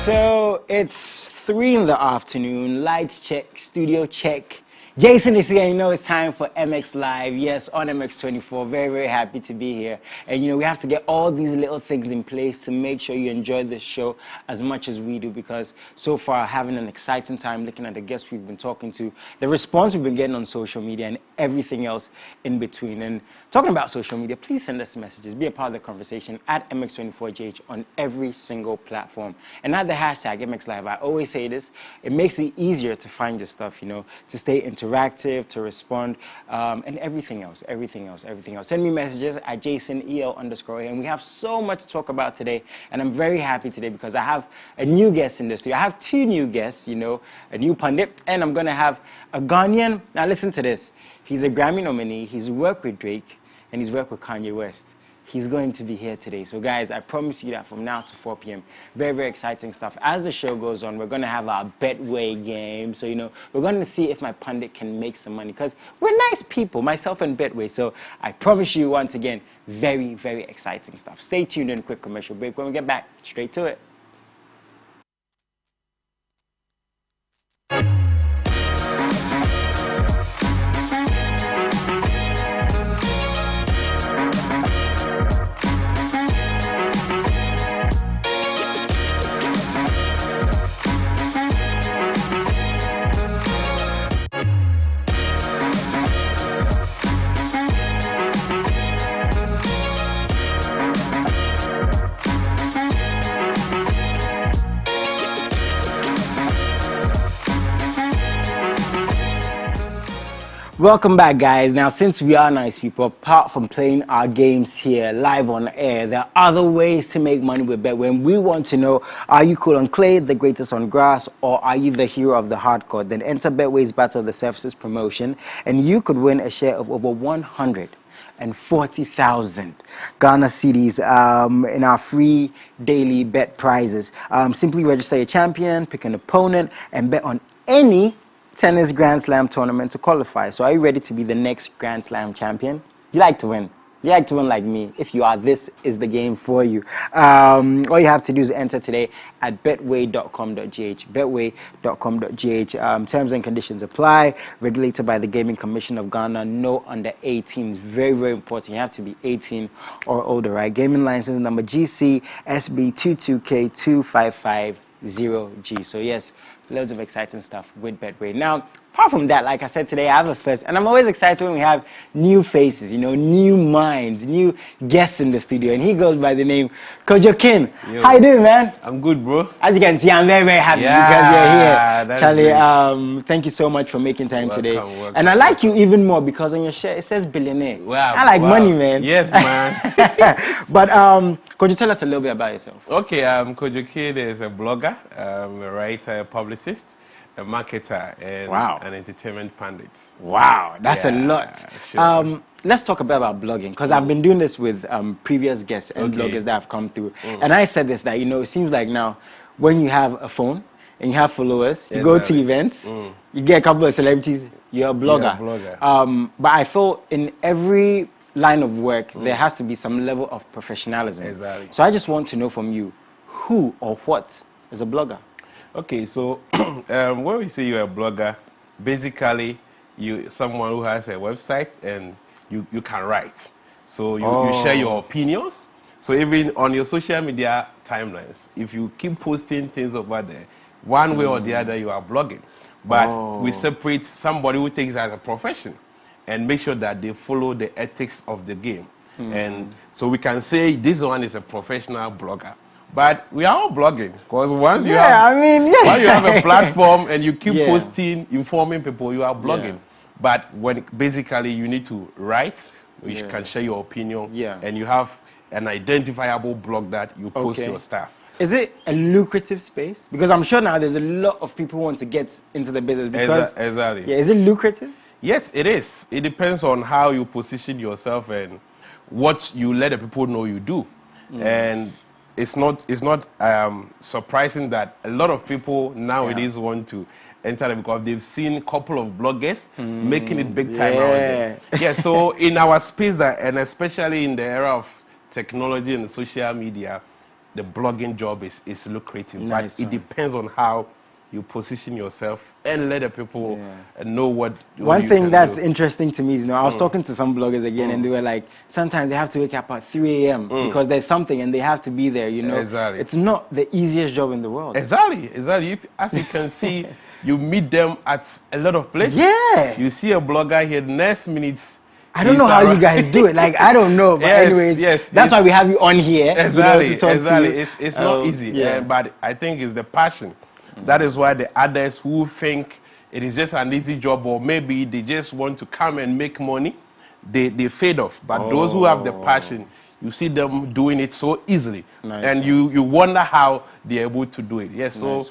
So it's 3 in the afternoon, lights check, studio check. Jason is here, you know it's time for MX Live, yes, on MX24, very, very happy to be here. And you know, we have to get all these little things in place to make sure you enjoy this show as much as we do, because so far, having an exciting time looking at the guests we've been talking to, the response we've been getting on social media and everything else in between. And talking about social media, please send us messages, be a part of the conversation at MX24JH on every single platform. And at the hashtag MX Live, I always say this, it makes it easier to find your stuff, you know, to stay interactive, to respond, and everything else. Send me messages at JasonEL_, and we have so much to talk about today, and I'm very happy today because I have a new guest in the studio. I have 2 new guests, you know, a new pundit, and I'm going to have a Ghanaian. Now listen to this. He's a Grammy nominee, he's worked with Drake, and he's worked with Kanye West. He's going to be here today. So guys, I promise you that from now to 4 p.m., very, very exciting stuff. As the show goes on, we're going to have our Betway game. So, you know, we're going to see if my pundit can make some money, because we're nice people, myself and Betway. So I promise you once again, very, very exciting stuff. Stay tuned in a quick commercial break. When we get back, straight to it. Welcome back, guys. Now, since we are nice people, apart from playing our games here live on air, there are other ways to make money with Betway. And we want to know, are you cool on clay, the greatest on grass, or are you the hero of the hardcore? Then enter Betway's Battle of the Surfaces promotion, and you could win a share of over 140,000 Ghana cedis in our free daily bet prizes. Simply register your champion, pick an opponent, and bet on any tennis Grand Slam tournament to qualify. So are you ready to be the next Grand Slam champion? You like to win. You like to win like me. If you are, this is the game for you. All you have to do is enter today at betway.com.gh. Betway.com.gh. Terms and conditions apply. Regulated by the Gaming Commission of Ghana. No under 18. Very, very important. You have to be 18 or older, right? Gaming license number GCSB222K2550G. So yes, loads of exciting stuff with Betway. Now, apart from that, like I said today, I have a first, and I'm always excited when we have new faces, you know, new minds, new guests in the studio, and he goes by the name Kojo King. Yo. How you doing, man? I'm good, bro. As you can see, I'm very, very happy because you're here. Charlie, thank you so much for making time today. Welcome. And I like you even more because on your shirt, it says billionaire. Wow. I like money, man. Yes, man. But could you tell us a little bit about yourself? Okay, Kojo King is a blogger, a writer, a publicist, a marketer, and an entertainment pundit. Wow, that's a lot. Sure. Let's talk a bit about blogging, because I've been doing this with previous guests and bloggers that have come through. And I said this, that, you know, it seems like now when you have a phone and you have followers, you go to events, you get a couple of celebrities, you're a blogger. But I feel in every line of work, there has to be some level of professionalism. Exactly. So I just want to know from you, who or what is a blogger? Okay, so when we say you're a blogger, basically you're someone who has a website and you can write. So you share your opinions. So even on your social media timelines, if you keep posting things over there, one way or the other, you are blogging. But we separate somebody who takes it as a profession and make sure that they follow the ethics of the game. And so we can say this one is a professional blogger. But we are all blogging, because once you have a platform and you keep posting, informing people, you are blogging. But when basically you need to write, you can share your opinion, and you have an identifiable blog that you post your stuff. Is it a lucrative space? Because I'm sure now there's a lot of people who want to get into the business. Because exactly. Yeah, is it lucrative? Yes, it is. It depends on how you position yourself and what you let the people know you do. And it's not surprising that a lot of people nowadays want to enter it because they've seen a couple of bloggers making it big time around there. Yeah, so in our space, and especially in the era of technology and social media, the blogging job is lucrative. Nice, but it depends on how you position yourself and let the people know what One thing that's interesting to me is, I was talking to some bloggers again, and they were like, sometimes they have to wake up at 3 a.m. because there's something and they have to be there, Exactly. It's not the easiest job in the world. Exactly. As you can see, you meet them at a lot of places. Yeah. You see a blogger here, next minute, I don't know how you guys do it. Like, I don't know. But anyways, that's why we have you on here. Exactly. To talk to you. It's not easy. But I think it's the passion. That is why the others who think it is just an easy job, or maybe they just want to come and make money, they fade off. But those who have the passion, you see them doing it so easily. And you wonder how they're able to do it. Yes, so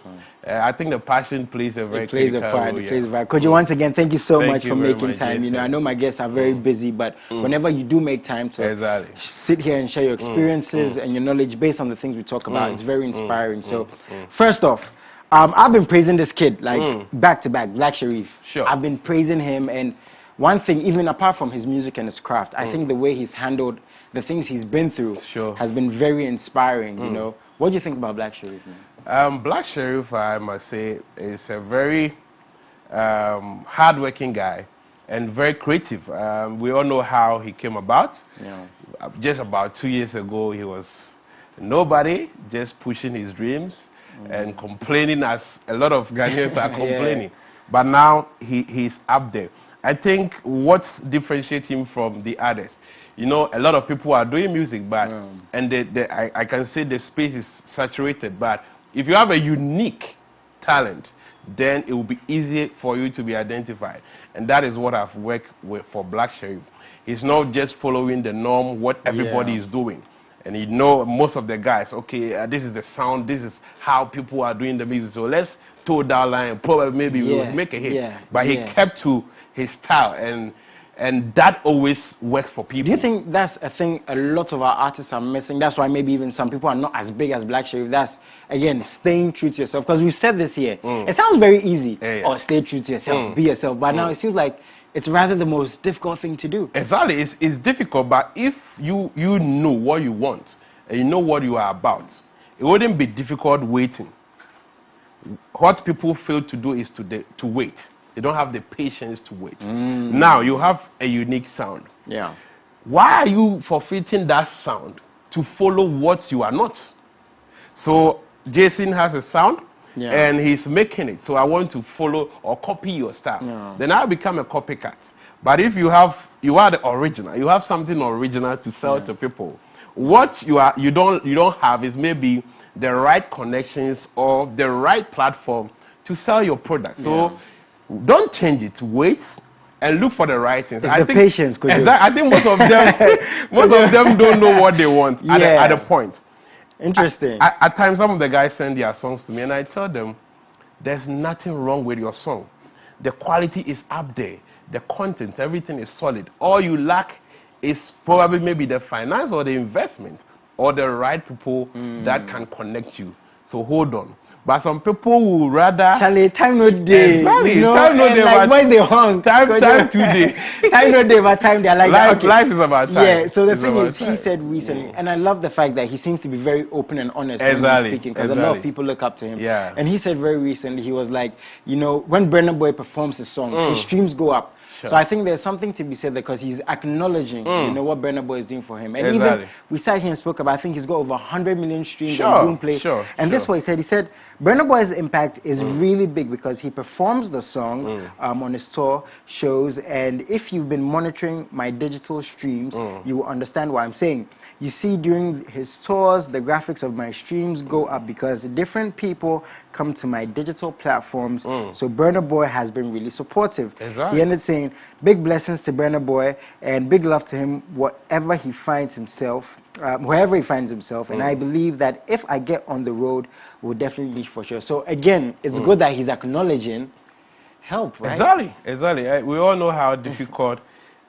I think the passion plays a very critical role. It plays a part. Could you once again, thank you so much for making time. I know my guests are very busy, but whenever you do make time to sit here and share your experiences and your knowledge based on the things we talk about, it's very inspiring. So first off, I've been praising this kid, like, back to back, Black Sharif. Sure. I've been praising him, and one thing, even apart from his music and his craft, I think the way he's handled the things he's been through has been very inspiring, What do you think about Black Sharif, man? Black Sharif, I must say, is a very hardworking guy and very creative. We all know how he came about. Just about 2 years ago, he was nobody, just pushing his dreams and complaining, as a lot of Ghanaians are complaining. But now he's up there. I think what differentiates him from the others, a lot of people are doing music, but and I can say the space is saturated. But if you have a unique talent, then it will be easy for you to be identified. And that is what I've worked with for Black Sharif. He's not just following the norm, what everybody is doing. And most of the guys, okay, this is the sound, this is how people are doing the music. So let's toe that line, probably maybe we'll make a hit. But he kept to his style, and that always works for people. Do you think that's a thing a lot of our artists are missing? That's why maybe even some people are not as big as Black Sharif. That's, again, staying true to yourself. Because we said this here. It sounds very easy. Or stay true to yourself, be yourself. But now it seems like it's rather the most difficult thing to do. Exactly. It's difficult, but if you know what you want and you know what you are about, it wouldn't be difficult waiting. What people fail to do is to wait. They don't have the patience to wait. Now, you have a unique sound. Why are you forfeiting that sound to follow what you are not? So, Jason has a sound, and he's making it. So I want to follow or copy your style. Then I'll become a copycat. But if you are the original, you have something original to sell to people. What you don't have is maybe the right connections or the right platform to sell your product. So don't change it. Wait and look for the right things. It's the patience. I think most of them don't know what they want at a point. Interesting. At times, some of the guys send their songs to me, and I tell them, there's nothing wrong with your song. The quality is up there. The content, everything is solid. All you lack is probably maybe the finance or the investment or the right people that can connect you. So hold on. But some people will rather... Charlie, time no day. Exactly. Time no day. Like, boys, they hung. Time today. Time no day, but time they're like... Life is about time. Yeah, so the thing is, he said recently, and I love the fact that he seems to be very open and honest when he's speaking, because a lot of people look up to him. And he said very recently, he was like, when Burna Boy performs his song, his streams go up. So I think there's something to be said there, because he's acknowledging, what Burna Boy is doing for him. And even we sat here and spoke about, I think he's got over 100 million streams on Boomplay. And this is what he said. He said, Burna Boy's impact is really big because he performs the song on his tour shows, and if you've been monitoring my digital streams, you will understand what I'm saying. You see, during his tours, the graphics of my streams go up because different people come to my digital platforms. So Burna Boy has been really supportive. Exactly. He ended saying, big blessings to Burna Boy and big love to him wherever he finds himself. And I believe that if I get on the road, we'll definitely reach for sure. So again, it's good that he's acknowledging help, right? Exactly. We all know how difficult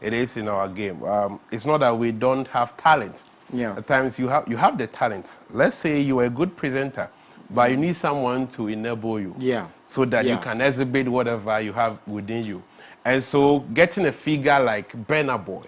it is in our game. It's not that we don't have talent. Yeah. At times you have the talent. Let's say you're a good presenter, but you need someone to enable you. Yeah. So that you can exhibit whatever you have within you. And so getting a figure like Burna Boy,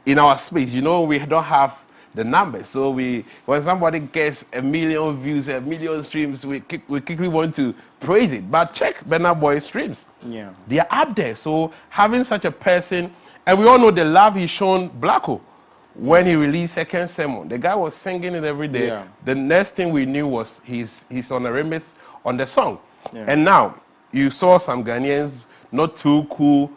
in our space, we don't have the numbers. So when somebody gets 1 million views, 1 million streams, we quickly want to praise it. But check Burna Boy's streams. Yeah. They are up there. So having such a person, and we all know the love he's shown Blacko when he released Second Sermon. The guy was singing it every day. Yeah. The next thing we knew was he's on a remix on the song. Yeah. And now you saw some Ghanaians not too cool,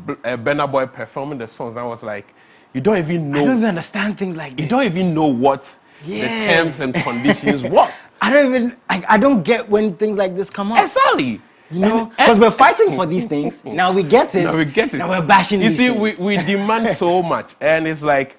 Burna Boy performing the songs. I was like, you don't even know. I don't even understand things like this. You don't even know what the terms and conditions was. I don't get when things like this come up. Exactly. Because we're fighting for these things. Now we get it. Now we're bashing these things. You see, we demand so much. And it's like,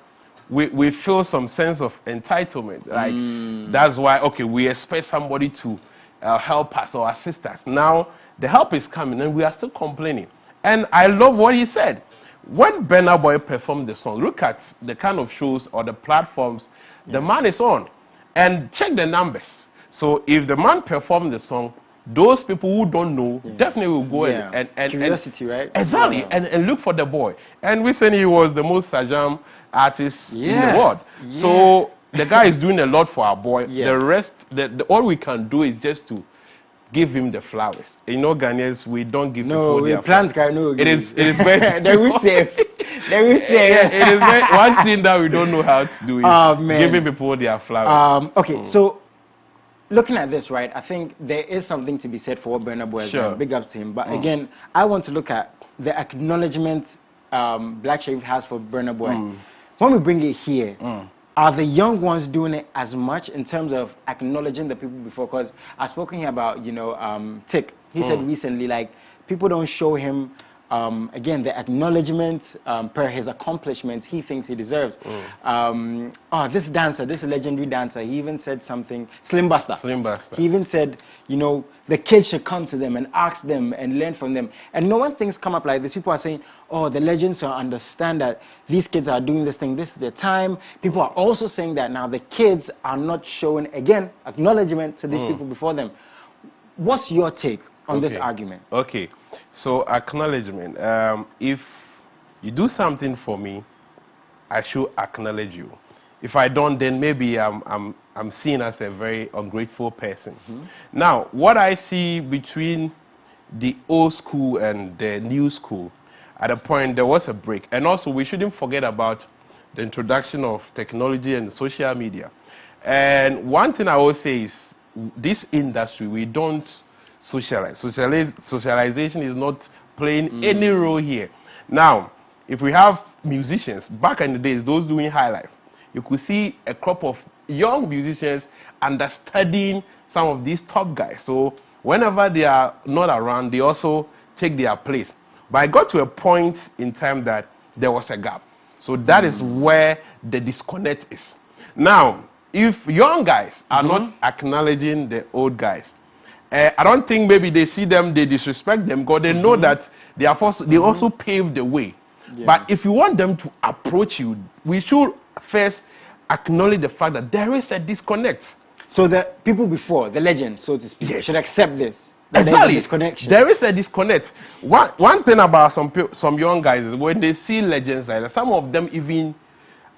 we feel some sense of entitlement. Like, that's why, okay, we expect somebody to help us or assist us. Now, the help is coming and we are still complaining. And I love what he said. When Burna Boy performed the song, look at the kind of shows or the platforms the man is on. And check the numbers. So if the man performed the song, those people who don't know definitely will go and curiosity, right? Exactly, and look for the boy. And recently he was the most Sajam artist in the world. So the guy is doing a lot for our boy. The rest, all we can do is just to give him the flowers. Ghanaians, we don't give people their flowers. It is very it is one thing that we don't know how to do is giving people their flowers. Okay, so looking at this, right, I think there is something to be said for what Burna Boy has done. Big ups to him. But again, I want to look at the acknowledgement Black Sherif has for Burna Boy. When we bring it here, are the young ones doing it as much in terms of acknowledging the people before? Because I've spoken here about, Tick. He said recently, like, people don't show him, again, the acknowledgement per his accomplishments he thinks he deserves. This dancer, this legendary dancer, he even said something, Slim Buster. He even said, the kids should come to them and ask them and learn from them. And when things come up like this, people are saying, the legends will understand that these kids are doing this thing, this is their time. People are also saying that now the kids are not showing, again, acknowledgement to these people before them. What's your take on this argument? Okay, so acknowledgement. If you do something for me, I should acknowledge you. If I don't, then maybe I'm seen as a very ungrateful person. Now, what I see between the old school and the new school, at a point there was a break. And also, we shouldn't forget about the introduction of technology and social media. And one thing I will say is, this industry, we don't socialize. Socialization is not playing any role here. Now, if we have musicians, back in the days, those doing high life, you could see a crop of young musicians understudying some of these top guys. So whenever they are not around, they also take their place. But I got to a point in time that there was a gap. So that is where the disconnect is. Now, if young guys are not acknowledging the old guys, I don't think maybe they see them, they disrespect them, because they know that they also paved the way. But if you want them to approach you, we should first acknowledge the fact that there is a disconnect. So the people before, the legends, so to speak, should accept this. Exactly. There is a disconnection. There is a disconnect. One thing about some young guys is when they see legends like that, some of them even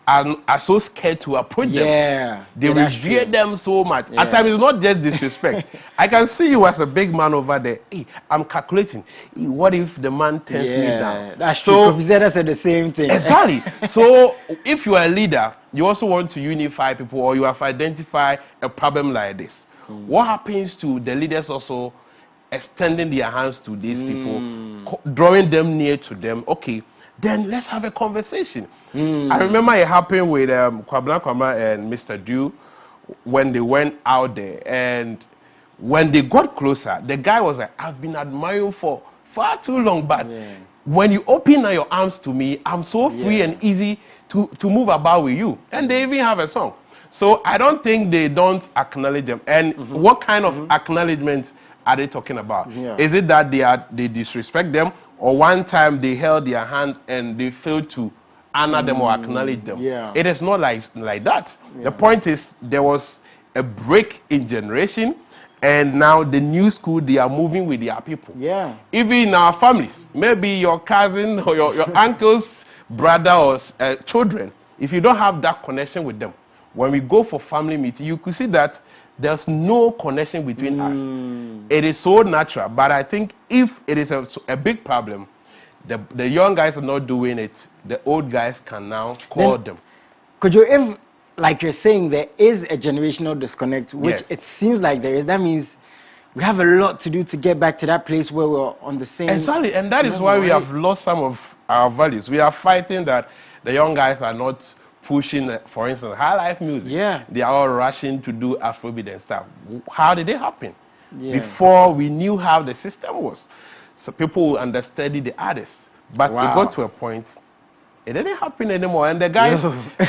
are so scared to approach them. They revere them so much. At times, it's not just disrespect. I can see you as a big man over there. Hey, I'm calculating. Hey, what if the man turns me down? That's true. Professor said the same thing. Exactly. So if you are a leader, you also want to unify people, or you have identified a problem like this. What happens to the leaders also extending their hands to these people, drawing them near to them? Okay, then let's have a conversation. I remember it happened with Kwabena Kwama and Mr. Dew when they went out there, and when they got closer, the guy was like, I've been admiring for far too long, but when you open your arms to me, I'm so free and easy to move about with you. And they even have a song. So I don't think they don't acknowledge them. And what kind of acknowledgement are they talking about? Is it that they disrespect them, or one time they held their hand and they failed to honor them or acknowledge them? It is not like that. The point is there was a break in generation, and now the new school, they are moving with their people. Even in our families, maybe your cousin or your uncle's brother or children, if you don't have that connection with them, when we go for family meeting, you could see that there's no connection between us. It is so natural, but I think if it is a big problem, the young guys are not doing it, the old guys can now call them. Could you, if, like you're saying, there is a generational disconnect, which it seems like there is, that means we have a lot to do to get back to that place where we're on the same... Exactly, and that is why we have lost some of our values. We are fighting that the young guys are not pushing, for instance, high life music. They are all rushing to do Afrobeat and stuff. How did it happen? Before we knew how the system was. So people understudy the artists. But it got to a point, it didn't happen anymore. And the guys,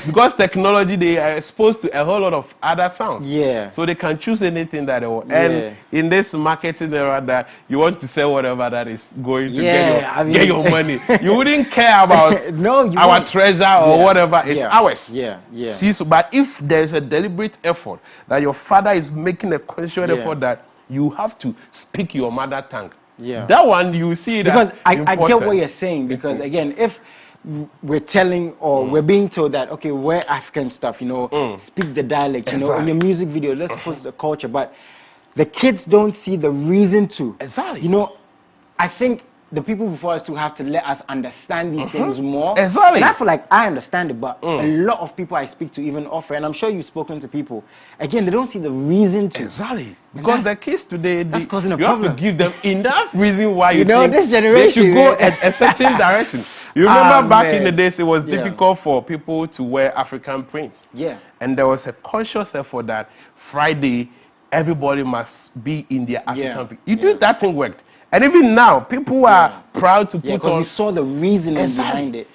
because technology, they are exposed to a whole lot of other sounds. So they can choose anything that they want. And in this marketing era that you want to sell whatever that is going to get your money, you wouldn't care about our treasure or whatever. It's ours. See, so, but if there's a deliberate effort that your father is making a conscious effort that you have to speak your mother tongue, that one you see that. Because I get what you're saying. Because again, if we're telling or we're being told that, okay, wear African stuff, you know, speak the dialect, you know, in your music video, let's post the culture, but the kids don't see the reason to. You know, I think the people before us too have to let us understand these things more. And I feel like I understand it, but a lot of people I speak to even offer, and I'm sure you've spoken to people, again, they don't see the reason to. Because the kids today, that's causing a you problem. have to give them enough reason why you know, think this generation, they should go a certain direction. You remember back in the days, it was difficult for people to wear African prints. And there was a conscious effort that Friday, everybody must be in their African print. You do that thing worked. And even now, people are proud to put on... because we saw the reasoning behind it.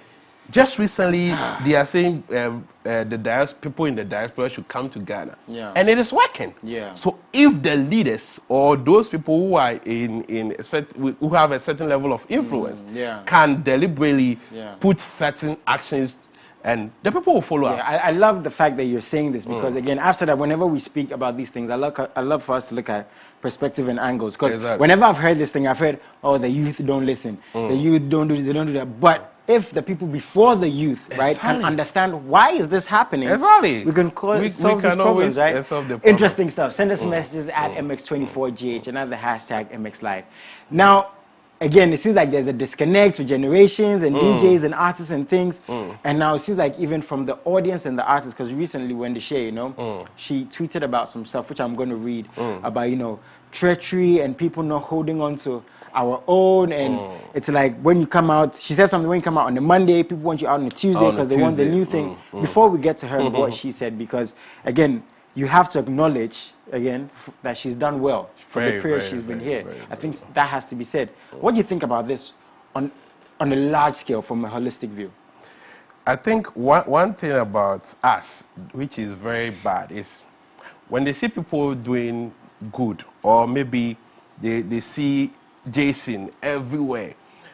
Just recently, they are saying people in the diaspora should come to Ghana. And it is working. So if the leaders or those people who are who have a certain level of influence can deliberately put certain actions, and the people will follow up. I love the fact that you're saying this because, again, after that, whenever we speak about these things, I love for us to look at perspective and angles. Because whenever I've heard this thing, I've heard, oh, the youth don't listen. The youth don't do this, they don't do that. But if the people before the youth, right, can understand why is this happening, we can solve these problems, right? Solve the problem. Interesting stuff. Send us messages at MX24GH, another hashtag MXLive. Now, again, it seems like there's a disconnect with generations and DJs and artists and things. And now it seems like even from the audience and the artists, because recently when the Shay, you know, she tweeted about some stuff, which I'm going to read, about, you know, treachery and people not holding on to our own. And it's like when you come out, she said something, when you come out on a Monday, people want you out on a Tuesday because they want the new thing. Before we get to her and what she said, because, again, you have to acknowledge, again, that she's done well for the period she's been here. I think that has to be said. What do you think about this on a large scale from a holistic view? I think one thing about us, which is very bad, is when they see people doing good, or maybe they see Jason everywhere.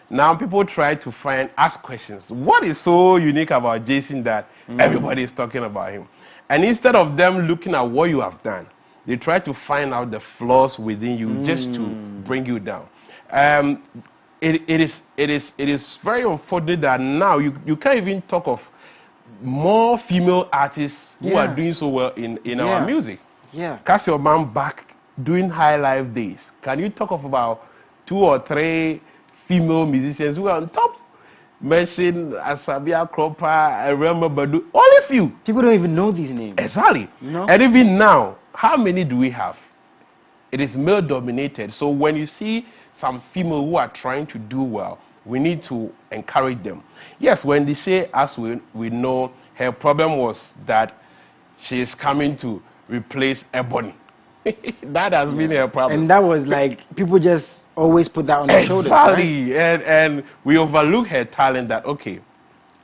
Now people try to ask questions. What is so unique about Jason that everybody is talking about him? And instead of them looking at what you have done, they try to find out the flaws within you just to bring you down. It is very unfortunate that now you can't even talk of more female artists who are doing so well in our music. Cast your man back doing High Life days. Can you talk of about 2 or 3 female musicians who are on top? Mention Asabia Kropa, I remember Badu, only few. People don't even know these names. Exactly. You know? And even now, how many do we have? it is male dominated. So when you see some female who are trying to do well, we need to encourage them. Yes, when they say, as we know, her problem was that she is coming to replace Ebony. That has been her problem. And that was like, people just always put that on their shoulders, right? Exactly. And we overlook her talent that, okay,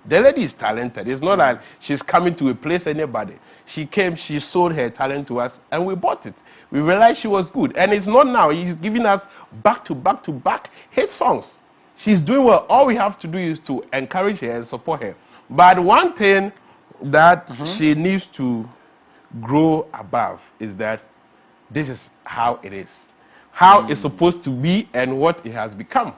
the lady is talented. It's not that she's coming to replace anybody. She came, she sold her talent to us, and we bought it. We realized she was good. And it's not now. He's giving us back-to-back hit songs. She's doing well. All we have to do is to encourage her and support her. But one thing that she needs to grow above is that this is how it is. How it's supposed to be and what it has become.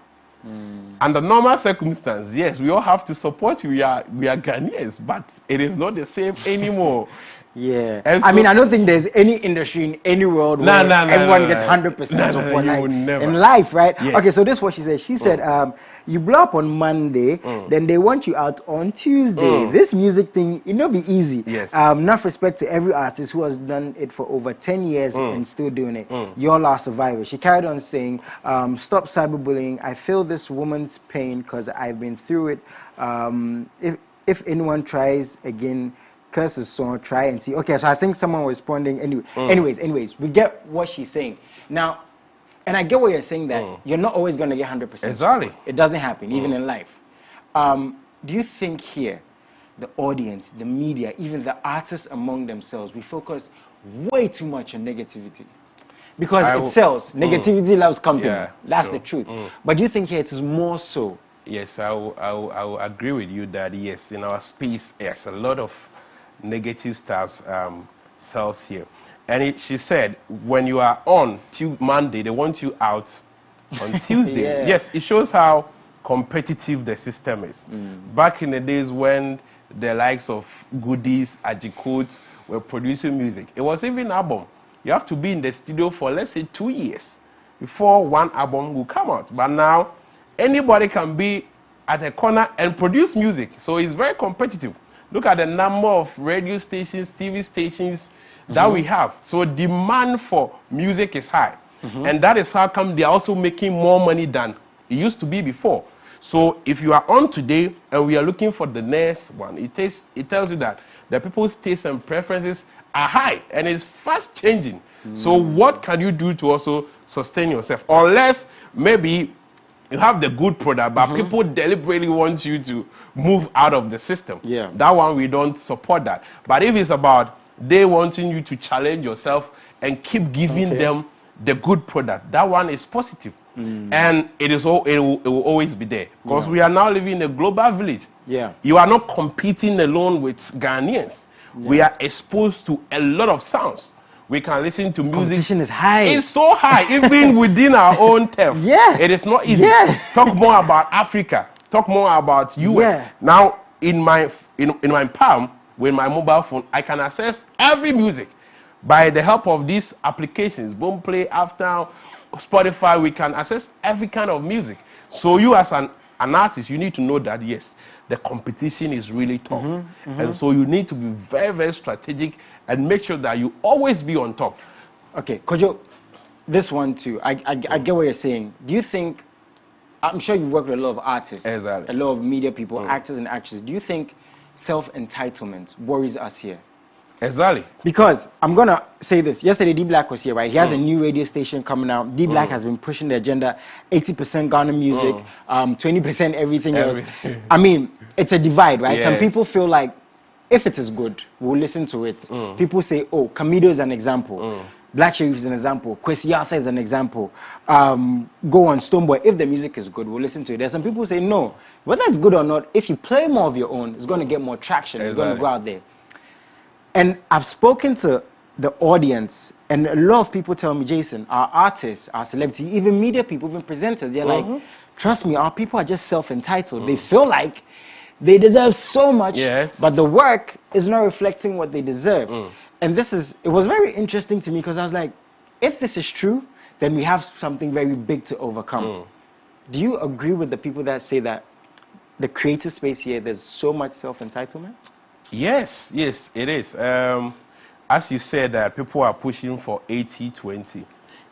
Under normal circumstances, yes, we all have to support you. We are Ghanaians, but it is not the same anymore. Yeah. And I mean, I don't think there's any industry in any world where everyone gets 100% support in life, right? Yes. Okay, so this is what she said. She said, you blow up on Monday, then they want you out on Tuesday. This music thing, it not be easy. Yes. Enough respect to every artist who has done it for over 10 years and still doing it. Y'all are survivors. She carried on saying, stop cyberbullying. I feel this woman's pain because I've been through it. If anyone tries again, curses, so try and see. Okay, so I think someone was responding anyway. Anyways, we get what she's saying. Now, and I get what you're saying, that you're not always going to get 100%. Exactly. It doesn't happen, even in life. Do you think here, the audience, the media, even the artists among themselves, we focus way too much on negativity? Because it sells. Negativity loves company. Yeah, that's the truth. But do you think here it is more so? Yes, I will agree with you that, yes, in our space, yes, a lot of negative stuff sells here. And she said, when you are on Monday, they want you out on Tuesday. Yes, it shows how competitive the system is. Back in the days when the likes of Goodies, Ajikut were producing music, it was even album. You have to be in the studio for, let's say, 2 years before one album will come out. But now, anybody can be at a corner and produce music. So it's very competitive. Look at the number of radio stations, TV stations that we have. So demand for music is high. And that is how come they are also making more money than it used to be before. So if you are on today and we are looking for the next one, it tells you that the people's tastes and preferences are high and it's fast changing. So what can you do to also sustain yourself? Unless maybe you have the good product, but people deliberately want you to move out of the system. Yeah. That one, we don't support that. But if it's about they wanting you to challenge yourself and keep giving them the good product, that one is positive. And it will always be there. Because we are now living in a global village. Yeah. You are not competing alone with Ghanaians. We are exposed to a lot of sounds. We can listen to music. Competition is high. It's so high, even within our own turf. Yeah. It is not easy. Yeah. Talk more about Africa. Talk more about US. Yeah. Now, in my palm, with my mobile phone, I can access every music by the help of these applications. Boomplay, After, Spotify, we can access every kind of music. So you as an artist, you need to know that, yes, the competition is really tough. And so you need to be very, very strategic and make sure that you always be on top. Okay, Kojo, this one too, I get what you're saying. Do you think, I'm sure you've worked with a lot of artists, Exactly. a lot of media people, actors and actresses. Do you think self-entitlement worries us here? Exactly. Because I'm going to say this. Yesterday, D-Black was here, right? He has a new radio station coming out. D-Black has been pushing the agenda, 80% Ghana music, 20% everything else. I mean, it's a divide, right? Yes. Some people feel like, if it is good, we'll listen to it. People say, oh, Kamido is an example. Black Sherif is an example. Kwesi Arthur is an example. Go on, Stonebwoy. If the music is good, we'll listen to it. There's some people who say, no, whether it's good or not, if you play more of your own, it's going to get more traction. It's going to go out there. And I've spoken to the audience, and a lot of people tell me, Jason, our artists, our celebrities, even media people, even presenters, they're like, trust me, our people are just self-entitled. They feel like they deserve so much, but the work is not reflecting what they deserve. And it was very interesting to me because I was like, if this is true, then we have something very big to overcome. Do you agree with the people that say that the creative space here, there's so much self-entitlement? Yes, it is. As you said, people are pushing for 80-20.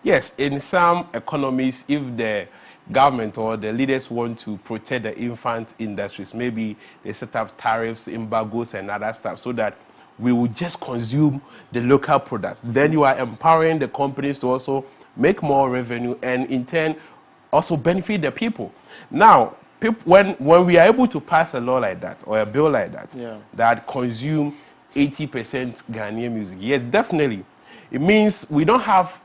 Yes, in some economies, if the government or the leaders want to protect the infant industries, maybe they set up tariffs, embargoes, and other stuff so that we will just consume the local products. Then you are empowering the companies to also make more revenue and in turn also benefit the people. Now, when we are able to pass a law like that or a bill like that, that consume 80% Ghanaian music, yes, definitely, it means we don't have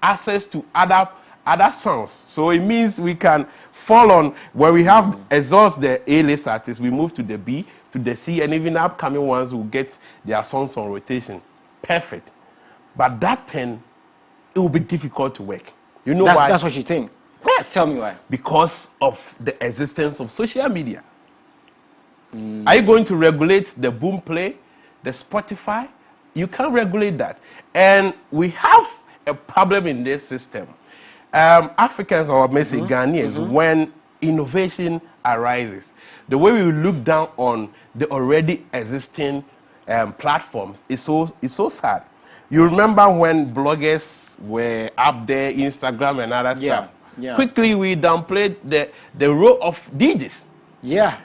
access to other songs. So it means we can fall on where we have exhaust the A-list artists, we move to the B, to the C, and even upcoming ones will get their songs on rotation. Perfect. But that then, it will be difficult to work. You know why? That's what you think. Yes, tell me why. Because of the existence of social media. Are you going to regulate the boom play, the Spotify? You can't regulate that. And we have a problem in this system. Africans, or maybe Ghanaians, when innovation arises, the way we look down on the already existing platforms is so sad. You remember when bloggers were up there, Instagram and other stuff? Yeah. Quickly, we downplayed the role of DJs. Yeah.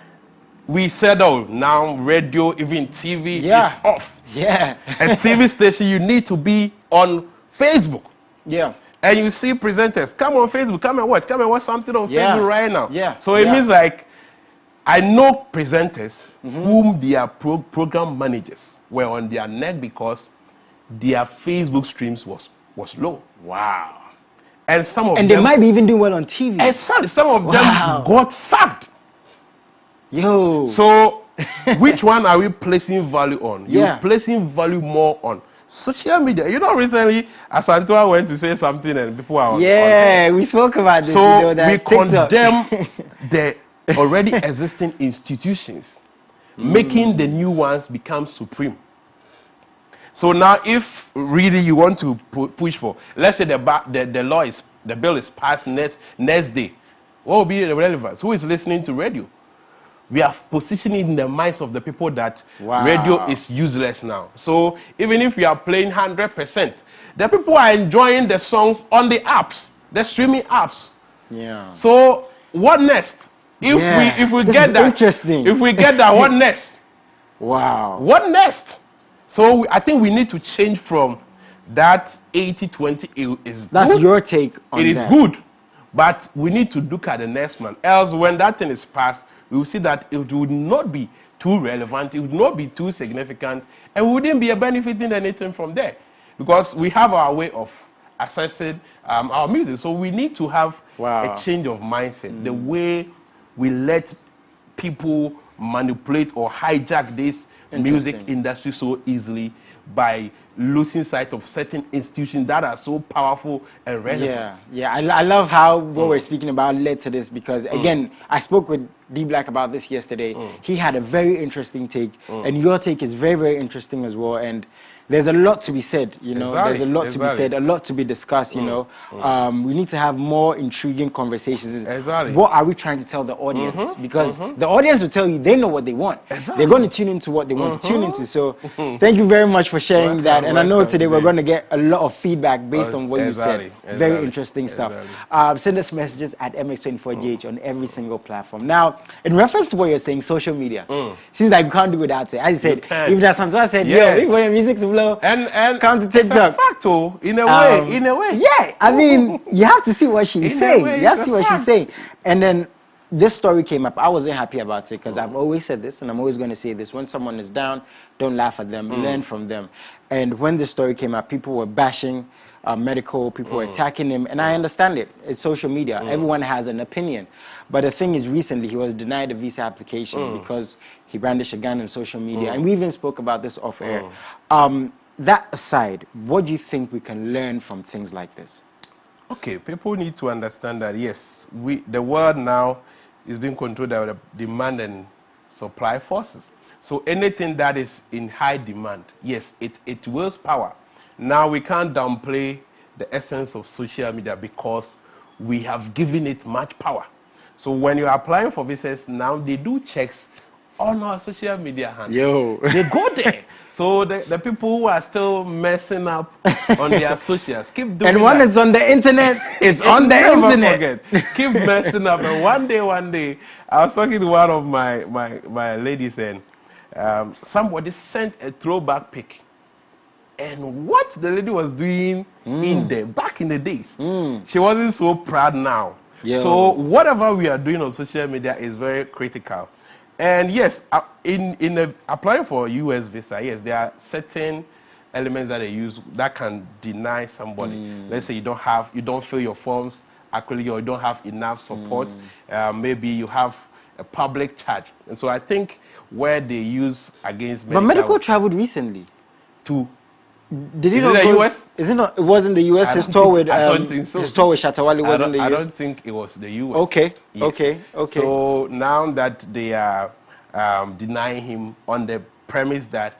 We said, oh, now radio, even TV is off. Yeah. A TV station, you need to be on Facebook. Yeah. And you see presenters, come on Facebook, come and watch something on Facebook right now. Yeah. So it means like, I know presenters whom their program managers were on their neck because their Facebook streams was low. Wow. And some of them... And they might be even doing well on TV. Exactly. Some of them got sacked. Yo. So, which one are we placing value on? Yeah. You're placing value more on social media. You know, recently, Asantua went to say something and people are on we spoke about this. So, you know, that we TikTok. condemn the already existing institutions, making the new ones become supreme. So now, if really you want to push for, let's say the bill is passed next day, what will be the relevance? Who is listening to radio? We are positioning in the minds of the people that radio is useless now. So even if we are playing 100%, the people are enjoying the songs on the apps, the streaming apps. Yeah. So what next? If we get that, interesting. If we get that, what next? Wow. What next? So I think we need to change from that 80-20. That's good. Your take on that. It is good, but we need to look at the next one. Else, when that thing is passed, we will see that it would not be too relevant, it would not be too significant, and we wouldn't be benefiting anything from there. Because we have our way of assessing our music. So we need to have a change of mindset. The way we let people manipulate or hijack this music industry so easily by losing sight of certain institutions that are so powerful and relevant. I love how what we're speaking about led to this because, again, I spoke with D Black about this yesterday. He had a very interesting take, and your take is very, very interesting as well. And there's a lot to be said, you know. There's a lot to be said, a lot to be discussed, you know. We need to have more intriguing conversations. What are we trying to tell the audience? Because the audience will tell you they know what they want. They're going to tune into what they want to tune into. So thank you very much for sharing that. And I know today we're going to get a lot of feedback based on what you said. Very interesting stuff. Send us messages at MX24GH on every single platform. Now, in reference to what you're saying, social media, seems like you can't do without it. As you said, if there's something I said, yo, if your music's low, and come to TikTok. It's a fact, in a way. Yeah, I mean, you have to see what she's saying. You have to see what she's saying. And then this story came up. I wasn't happy about it because I've always said this, and I'm always going to say this. When someone is down, don't laugh at them, learn from them. And when this story came up, people were bashing medical, people were attacking him, and I understand it. It's social media. Everyone has an opinion. But the thing is, recently, he was denied a visa application because he brandished a gun on social media. And we even spoke about this off air. That aside, what do you think we can learn from things like this? Okay, people need to understand that, yes, the world now is being controlled by the demand and supply forces. So anything that is in high demand, yes, it wills power. Now we can't downplay the essence of social media because we have given it much power. So when you're applying for visas, now they do checks on our social media handles. Yo. They go there. So the people who are still messing up on their socials, keep doing that. And when it's on the internet, it's on the internet. Forget. Keep messing up. And one day, I was talking to one of my ladies, and somebody sent a throwback pic. And what the lady was doing in there back in the days, she wasn't so proud now. Yo. So whatever we are doing on social media is very critical. And yes, in applying for a US visa, yes, there are certain elements that they use that can deny somebody. Let's say you don't fill your forms accurately, or you don't have enough support. Maybe you have a public charge. And so I think where they use against medical... But medical traveled recently. To... Did he Is not it the go, US? Is it not? It wasn't the US. His tour with his tour with Shatawale wasn't the US. I don't think it was the US. Okay. Yes. Okay. So now that they are denying him on the premise that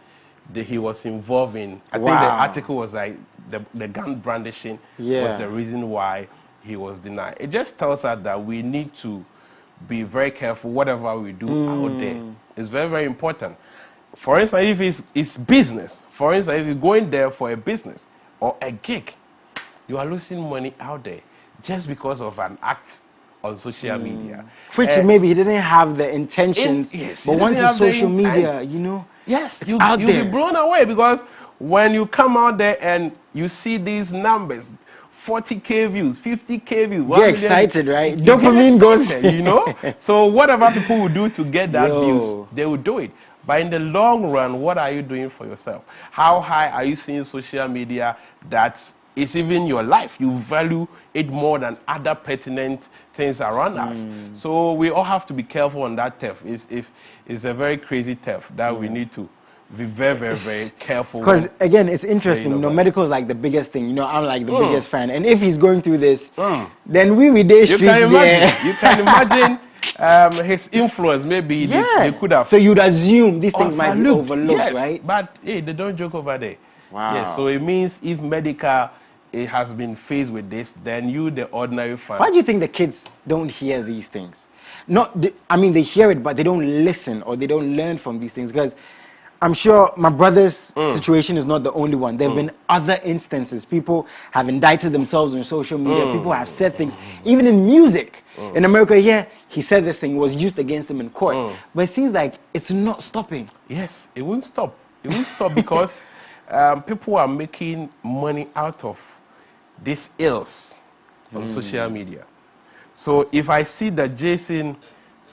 he was involved in, I think the article was like the gun brandishing was the reason why he was denied. It just tells us that we need to be very careful whatever we do out there. It's very, very important. For instance, if it's business, for instance, if you're going there for a business or a gig, you are losing money out there just because of an act on social media. Which maybe he didn't have the intentions, yes, but once it's social media, you know, yes, you'll be blown away, because when you come out there and you see these numbers, 40K views, 50K views, get excited, right? Dopamine goes, you know? So whatever people will do to get that views, they will do it. But in the long run, what are you doing for yourself? How high are you seeing social media that is even your life? You value it more than other pertinent things around us. So we all have to be careful on that theft. It's a very crazy theft that we need to be very, very, very careful. Because again, it's interesting. You know, medical is like the biggest thing. You know, I'm like the biggest fan. And if he's going through this, then we day street there. You can imagine his influence. Maybe they could have. So you'd assume these things might be overlooked, right? But hey, they don't joke over there. Wow. Yes, so it means if medical has been faced with this, then you, the ordinary fan. Why do you think the kids don't hear these things? I mean, they hear it, but they don't listen or they don't learn from these things. Because I'm sure my brother's situation is not the only one. There have been other instances. People have indicted themselves on social media. People have said things, even in music. In America, he said this thing, was used against him in court. But it seems like it's not stopping. Yes, it won't stop. It won't stop because people are making money out of these ills on social media. So if I see that Jason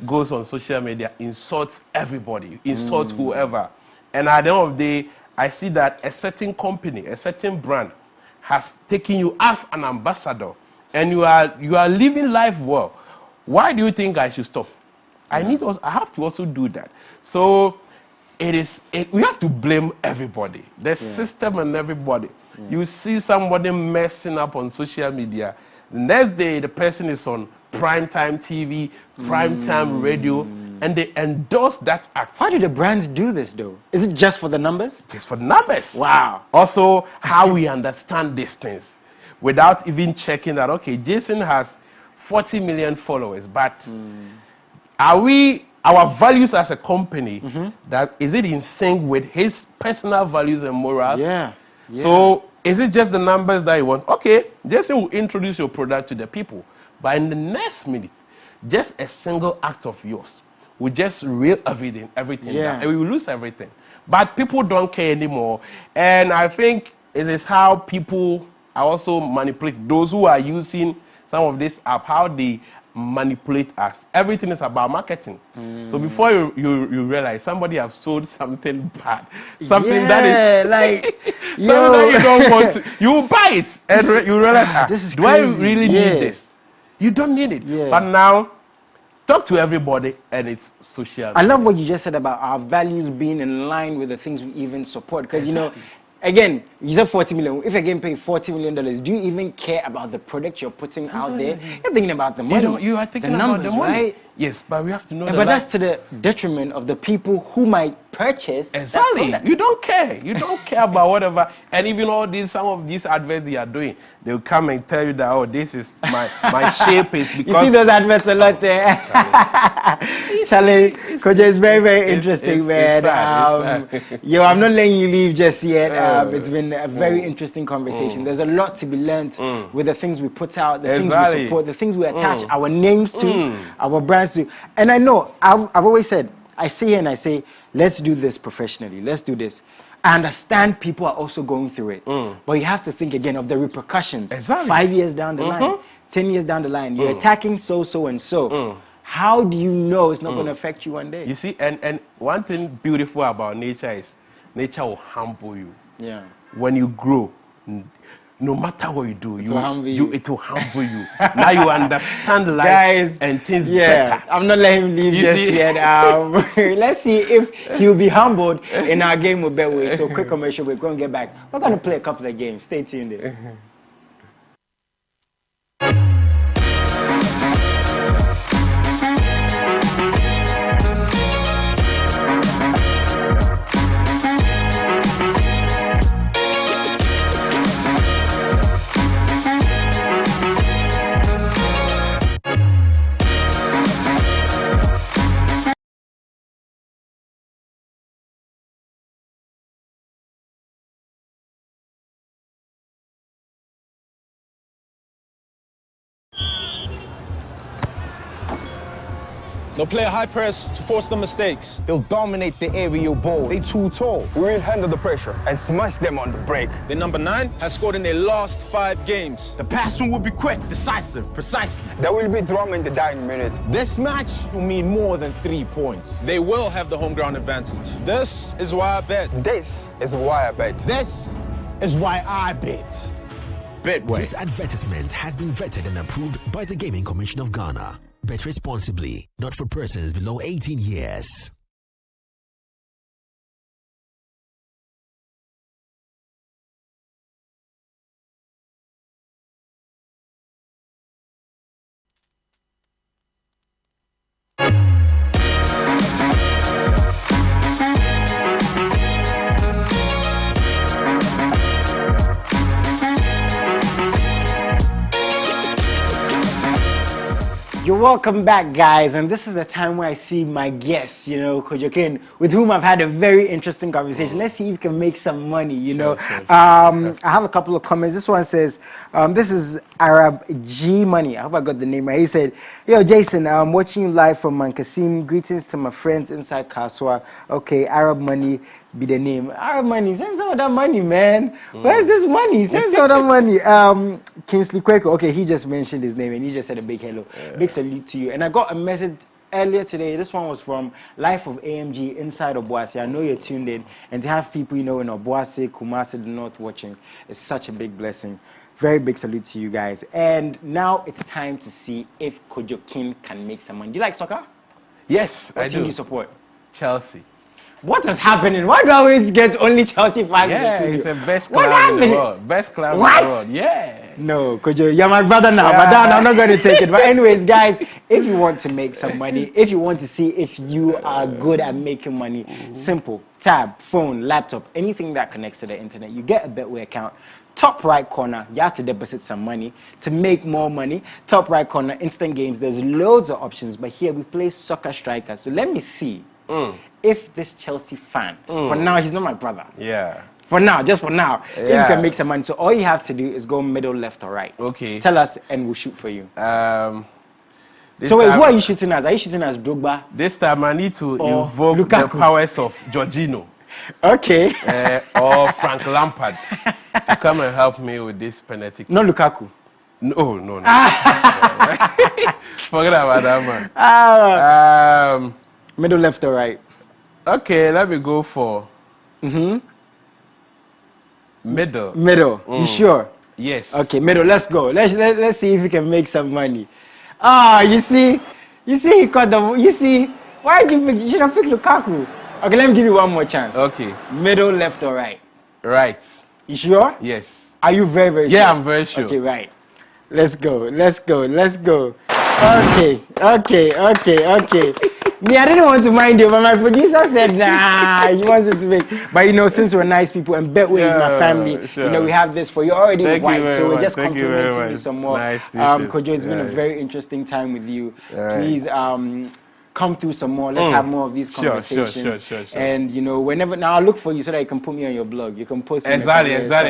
goes on social media, insults everybody, insults whoever, and at the end of the day, I see that a certain company, a certain brand has taken you as an ambassador, and you are living life well, why do you think I should stop? I have to also do that. So we have to blame everybody, the system and everybody. You see somebody messing up on social media, the next day the person is on primetime TV, primetime radio, and they endorse that act. Why do the brands do this, though? Is it just for the numbers? Just for the numbers. Wow. Also, how we understand these things without even checking that, okay, Jason has 40 million followers, but our values as a company, that is it in sync with his personal values and morals? Yeah. So is it just the numbers that you want? Okay, Jason will introduce your product to the people, but in the next minute, just a single act of yours will just reel everything down, and we will lose everything. But people don't care anymore, and I think it is how people are also manipulate those who are using some of this app, how they manipulate us. Everything is about marketing. So before you realize somebody have sold something bad, something that is like something that you don't want to, you buy it and you realize, this is do I crazy. really need this? You don't need it. But now, talk to everybody, and it's social. I love what you just said about our values being in line with the things we even support. Because, you know, again, you said 40 million. If you're getting paid $40 million, do you even care about the product you're putting out there? You're thinking about the money. You are thinking the about numbers, the money. Right? Yes, but we have to know But that's to the detriment of the people who might purchase. Exactly. You don't care. You don't care about whatever. And even some of these adverts they are doing, they'll come and tell you that, oh, this is my shape is because... You see those adverts a lot there. Charlie, Kojo, it's very interesting, man. Yo, I'm not letting you leave just yet. It's been a very interesting conversation. There's a lot to be learned with the things we put out, the things we support, the things we attach our names to, our brands to. And I know, I've always said, I sit here and I say, let's do this professionally. Let's do this. I understand people are also going through it. But you have to think again of the repercussions. Exactly. 5 years down the line, 10 years down the line, you're attacking so and so. How do you know it's not going to affect you one day? You see, and one thing beautiful about nature is nature will humble you. Yeah. When you grow, no matter what you do, it will humble you. Now you understand life, guys, and things better. I'm not letting him leave just yet. Let's see if he'll be humbled in our game with Betway. So quick commercial, we're going to get back. We're going to play a couple of games. Stay tuned there. They'll play a high press to force the mistakes. They'll dominate the aerial ball. They too tall. We'll handle the pressure and smash them on the break. The number 9 has scored in their last 5 games. The passing will be quick, decisive, precisely. There will be drama in the dying minutes. This match will mean more than 3 points. They will have the home ground advantage. This is why I bet. This is why I bet. This is why I bet. Betway. This advertisement has been vetted and approved by the Gaming Commission of Ghana. Bet responsibly, not for persons below 18 years. You're welcome back, guys, and this is the time where I see my guests, you know, Kojo Ken, with whom I've had a very interesting conversation. Let's see if you can make some money, you know. I have a couple of comments. This one says, this is Arab G Money. I hope I got the name right. He said, yo, Jason, I'm watching you live from Mankasim. Greetings to my friends inside Kaswa. Okay, Arab Money be the name. Arab Money, send some of that money, man. Where's this money? Send some of that money. Kingsley Kweko, okay, he just mentioned his name and he just said a big hello. Big salute to you. And I got a message earlier today. This one was from Life of AMG inside Obuasi. I know you're tuned in, and to have people you know in Obuasi, Kumasi, the North watching is such a big blessing. Very big salute to you guys. And now it's time to see if Kojo King can make some money. Do you like soccer? Yes, what I team do. Do you support? Chelsea. What is happening? Why do I always get only Chelsea fans in the studio? It's the best club in the world. Best club in the world. Yeah. No, Kojo, you're my brother now. But I'm not going to take it. But anyways, guys, if you want to make some money, if you want to see if you are good at making money, simple. Tab, phone, laptop, anything that connects to the internet. You get a Betway account. Top right corner, you have to deposit some money to make more money. Top right corner, instant games. There's loads of options. But here we play Soccer Striker. So let me see. If this Chelsea fan, for now, he's not my brother. Yeah. For now, just for now, if you can make some money. So all you have to do is go middle, left, or right. Okay. Tell us, and we'll shoot for you. So wait, who are you shooting as? Are you shooting as Drogba? This time I need to invoke the powers of Jorginho. Okay. Or Frank Lampard to come and help me with this penalty. No Lukaku. No. Forget about that, man. Middle, left, or right? Okay, let me go for middle. Middle. You sure? Yes. Okay, middle. Let's go. Let's see if we can make some money. You see, he caught the. You see, why did you pick? You should have picked Lukaku. Okay, let me give you one more chance. Okay. Middle, left, or right? Right. You sure? Yes. Are you very, very sure? Yeah, I'm very sure. Okay, right. Let's go. Okay. Me, I didn't want to mind you, but my producer said, nah, he wants it to make. But you know, since we're nice people and Betway is my family, sure. you know, we have this for you already Thank you white, very so we're much. just Thank you very complimenting you much. some more. Nice dishes. Kojo, it's been a Right. very interesting time with you. Right. Please come through some more. Let's have more of these conversations. Sure. And you know, whenever now I'll look for you so that you can put me on your blog. You can post me Exactly. and stuff.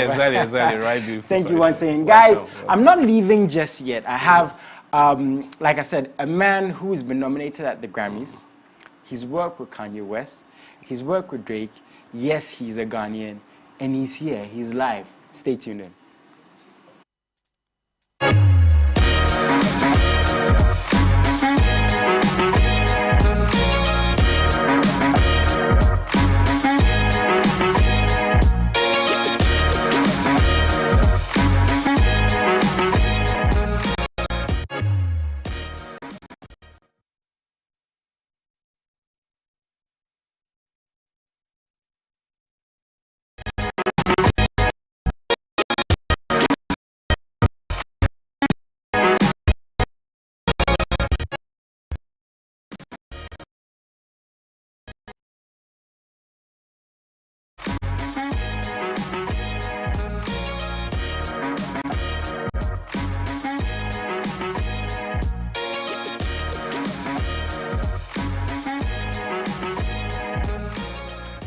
Right, beautiful. Thank you Sorry. once again, guys. Welcome. I'm not leaving just yet. I have, like I said, a man who's been nominated at the Grammys. He's worked with Kanye West. He's worked with Drake. Yes, he's a Ghanaian. And he's here. He's live. Stay tuned in.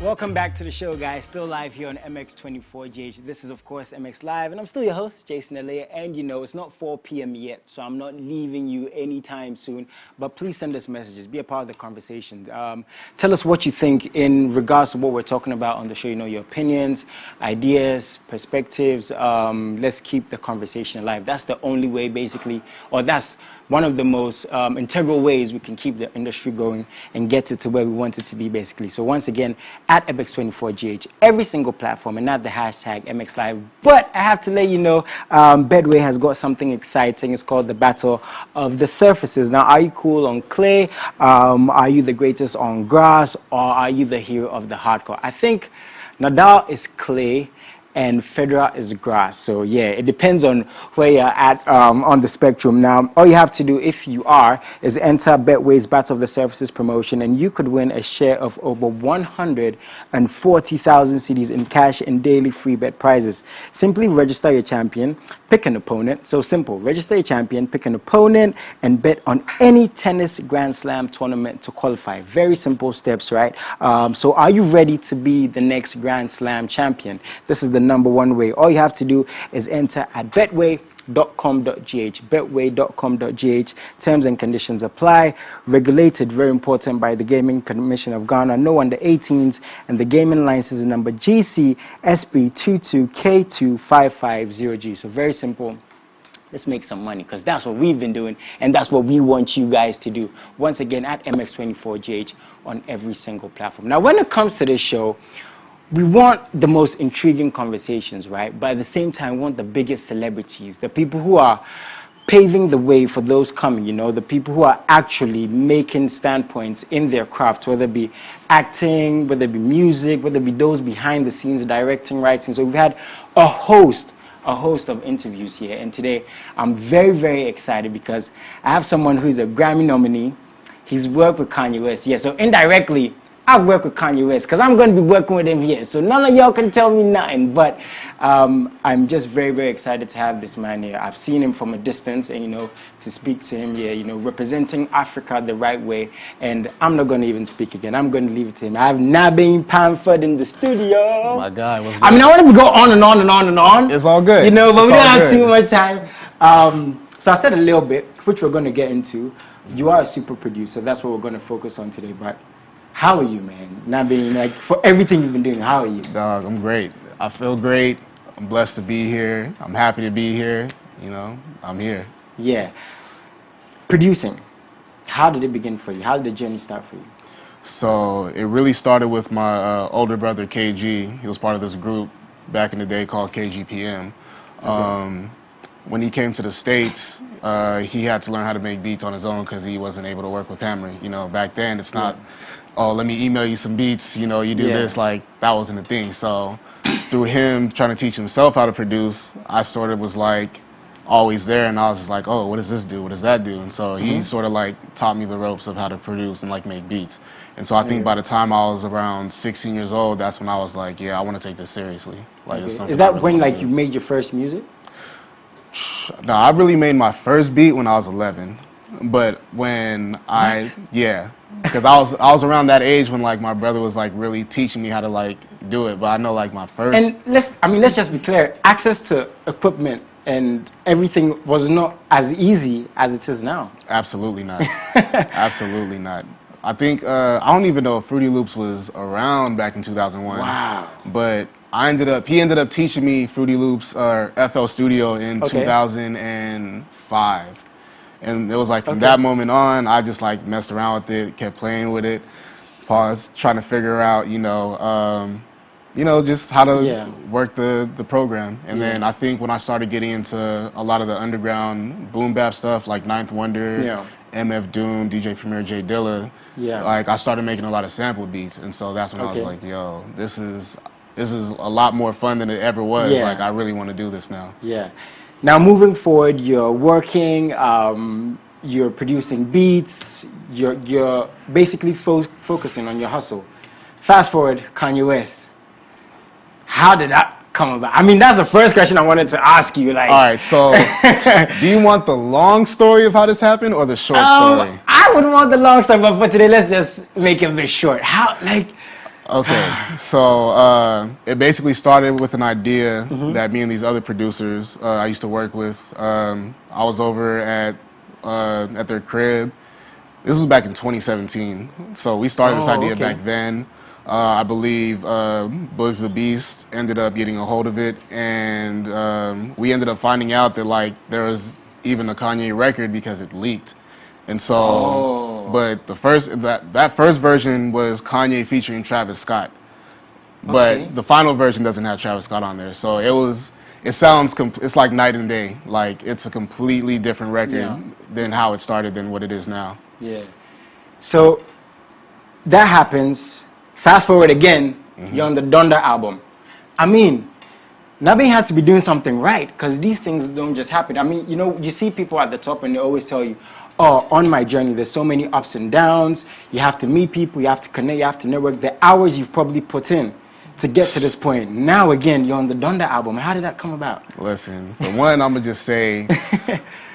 Welcome back to the show, guys. Still live here on MX24GH. This is, of course, MX Live, and I'm still your host, Jason Alea. And you know, it's not 4 p.m. yet, so I'm not leaving you anytime soon. But please send us messages. Be a part of the conversation. Tell us what you think in regards to what we're talking about on the show. You know, your opinions, ideas, perspectives. Let's keep the conversation alive. That's the only way, basically, or that's one of the most integral ways we can keep the industry going and get it to where we want it to be, basically. So once again, at MX24GH, every single platform, and not the hashtag MX Live. But I have to let you know, Betway has got something exciting. It's called the Battle of the Surfaces. Now, are you cool on clay? Are you the greatest on grass? Or are you the hero of the hardcore? I think Nadal is clay and Federer is grass. So yeah, it depends on where you're at on the spectrum. Now, all you have to do, if you are, is enter Betway's Battle of the Surfaces promotion, and you could win a share of over 140,000 cedis in cash and daily free bet prizes. Simply register your champion, pick an opponent. So simple, register your champion, pick an opponent, and bet on any tennis Grand Slam tournament to qualify. Very simple steps, right? So are you ready to be the next Grand Slam champion? This is the number one way. All you have to do is enter at betway.com.gh. Betway.com.gh. Terms and conditions apply. Regulated, very important, by the Gaming Commission of Ghana. No under 18s, and the gaming license is number GC SB22K2550G. So very simple. Let's make some money, because that's what we've been doing, and that's what we want you guys to do. Once again, at MX24GH on every single platform. Now, when it comes to this show, we want the most intriguing conversations, right? But at the same time, we want the biggest celebrities, the people who are paving the way for those coming, you know, the people who are actually making standpoints in their craft, whether it be acting, whether it be music, whether it be those behind the scenes, directing, writing. So we've had a host of interviews here, and today I'm very, very excited because I have someone who is a Grammy nominee. He's worked with Kanye West, yeah, so indirectly, I've worked with Kanye West because I'm going to be working with him here. So none of y'all can tell me nothing. But I'm just very, very excited to have this man here. I've seen him from a distance, and, you know, to speak to him here, you know, representing Africa the right way. And I'm not going to even speak again. I'm going to leave it to him. I have Nabin Pamford in the studio. Oh my God. What's I mean, I wanted to go on and on and on and on. It's all good. You know, but It's we don't all have good. too much time. So I said a little bit, which we're going to get into. You are a super producer. That's what we're going to focus on today. But how are you, man? Not being, like, for everything you've been doing, how are you? Dog, I'm great. I feel great. I'm blessed to be here. I'm happy to be here. You know, I'm here. Yeah. Producing. How did it begin for you? How did the journey start for you? So it really started with my older brother, KG. He was part of this group back in the day called KGPM. When he came to the States, he had to learn how to make beats on his own because he wasn't able to work with Hammer. You know, back then it's not, oh, let me email you some beats, you know, you do this. Like, that wasn't a thing. So through him trying to teach himself how to produce, I sort of was like, always there, and I was just like, oh, what does this do? What does that do? And so he sort of like taught me the ropes of how to produce and like make beats. And so I think by the time I was around 16 years old, that's when I was like, yeah, I want to take this seriously. Like, it's something Is that I really when wanna like do. you made your first music? No, I really made my first beat when I was 11. But when because I was around that age when like my brother was like really teaching me how to like do it. But I know like my first. And let's just be clear. Access to equipment and everything was not as easy as it is now. Absolutely not. Absolutely not. I think I don't even know if Fruity Loops was around back in 2001. Wow. But he ended up teaching me Fruity Loops or FL Studio in 2005. And it was like from that moment on, I just like messed around with it, kept playing with it, trying to figure out, just how to work the program. And then I think when I started getting into a lot of the underground boom bap stuff, like Ninth Wonder, MF Doom, DJ Premier, J Dilla, like I started making a lot of sample beats. And so that's when I was like, yo, this is a lot more fun than it ever was. Like, I really want to do this now. Yeah. Now, moving forward, you're working, you're producing beats, you're basically focusing on your hustle. Fast forward, Kanye West. How did that come about? I mean, that's the first question I wanted to ask you. Like, all right, so do you want the long story of how this happened or the short story? I would want the long story, but for today, let's just make it a bit short. How, like... Okay, so it basically started with an idea that me and these other producers I used to work with, I was over at their crib. This was back in 2017. So we started this idea back then. I believe Bugs the Beast ended up getting a hold of it, and we ended up finding out that like there was even a Kanye record because it leaked. And so, but the that first version was Kanye featuring Travis Scott, but the final version doesn't have Travis Scott on there. So it's like night and day. Like it's a completely different record than how it started than what it is now. Yeah. So that happens. Fast forward again, you're on the Donda album. I mean, Nabi has to be doing something right because these things don't just happen. I mean, you see people at the top and they always tell you, oh, on my journey, there's so many ups and downs. You have to meet people, you have to connect, you have to network. The hours you've probably put in to get to this point. Now, again, you're on the Donda album. How did that come about? Listen, for one, I'm going to just say,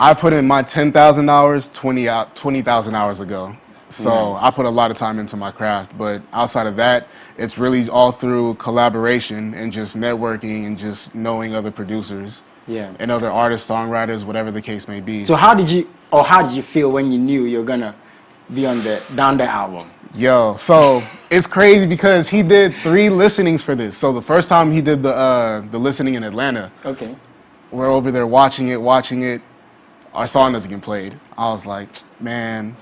I put in my 10,000 hours 20,000 hours ago. So I put a lot of time into my craft. But outside of that, it's really all through collaboration and just networking and just knowing other producers and other artists, songwriters, whatever the case may be. So how did you feel when you knew you were going to be on the Donda album? Yo, so it's crazy because he did 3 listenings for this. So the first time he did the listening in Atlanta. Okay. We're over there watching it. Our song doesn't get played. I was like, man,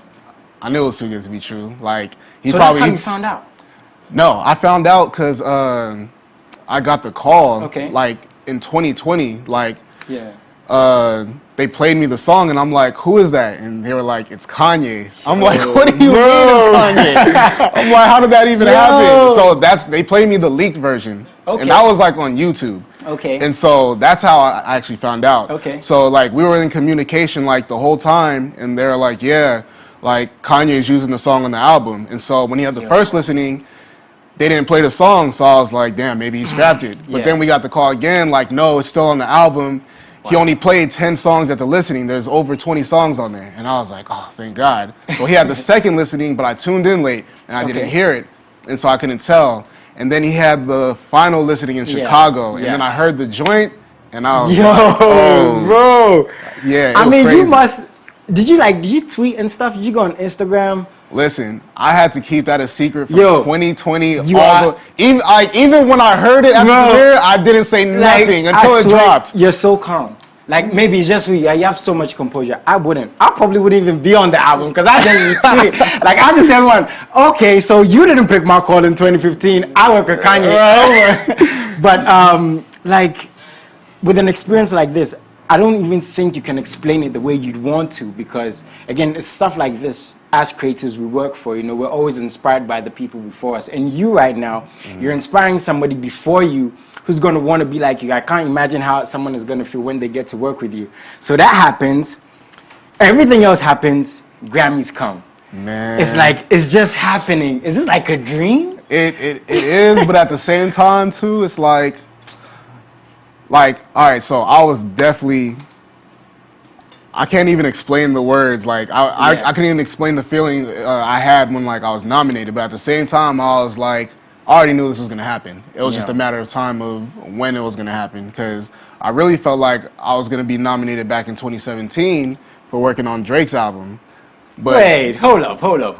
I knew it was too good to be true. Like So that's how you found out? No, I found out because I got the call. Okay. Like in 2020, like they played me the song and I'm like, who is that? And they were like, it's Kanye. I'm like, what do you mean it's Kanye? I'm like, how did that even happen? So they played me the leaked version. Okay. And that was like on YouTube. Okay. And so that's how I actually found out. Okay. So like we were in communication like the whole time and they're like, yeah, like Kanye's using the song on the album. And so when he had the first listening, they didn't play the song. So I was like, damn, maybe he scrapped it. But then we got the call again, like, no, it's still on the album. He only played 10 songs at the listening. There's over 20 songs on there. And I was like, oh, thank God. So he had the second listening, but I tuned in late and I didn't hear it. And so I couldn't tell. And then he had the final listening in Chicago. And then I heard the joint and I was like, oh, bro. Yeah, I mean, crazy. you must, did you tweet and stuff? Did you go on Instagram? Listen, I had to keep that a secret from 2020. Even when I heard it at the premiere, I didn't say nothing until it dropped. You're so calm. Like, maybe it's just you have so much composure. I probably wouldn't even be on the album because I just tweet it. Like, I just tell everyone, okay, so you didn't pick my call in 2015. I work with Kanye. But, like, with an experience like this, I don't even think you can explain it the way you'd want to, because again, it's stuff like this. As creatives we work for, you know, we're always inspired by the people before us. And you right now, you're inspiring somebody before you who's going to want to be like you. I can't imagine how someone is going to feel when they get to work with you. So that happens. Everything else happens. Grammys come. Man. It's like, it's just happening. Is this like a dream? It is, but at the same time too, it's like, all right, so I was definitely, I can't even explain the words. Like, I couldn't even explain the feeling I had when, like, I was nominated. But at the same time, I was like, I already knew this was going to happen. It was just a matter of time of when it was going to happen. Because I really felt like I was going to be nominated back in 2017 for working on Drake's album. But wait, hold up.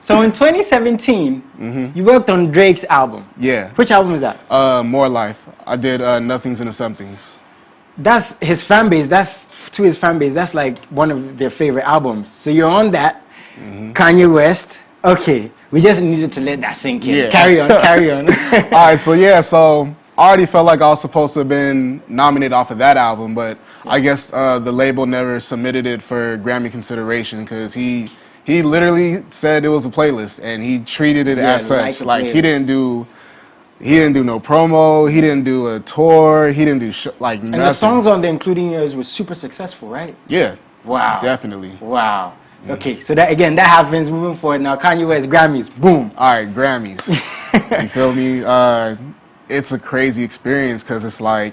So in 2017, you worked on Drake's album. Yeah. Which album is that? More Life. I did Nothings and the Somethings. That's his fan base. That's to his fan base. That's like one of their favorite albums. So you're on that. Kanye West. Okay, we just needed to let that sink in. Yeah. Carry on. All right, so yeah, so I already felt like I was supposed to have been nominated off of that album, but I guess the label never submitted it for Grammy consideration because he literally said it was a playlist and he treated it as such. Like he didn't do no promo, he didn't do a tour, he didn't do nothing. And the songs on there, including yours, was super successul, right? Yeah. Wow. Definitely. Wow. Okay, so that again, that happens moving forward. Now Kanye West, Grammys, boom. All right, Grammys. You feel me? It's a crazy experience because it's like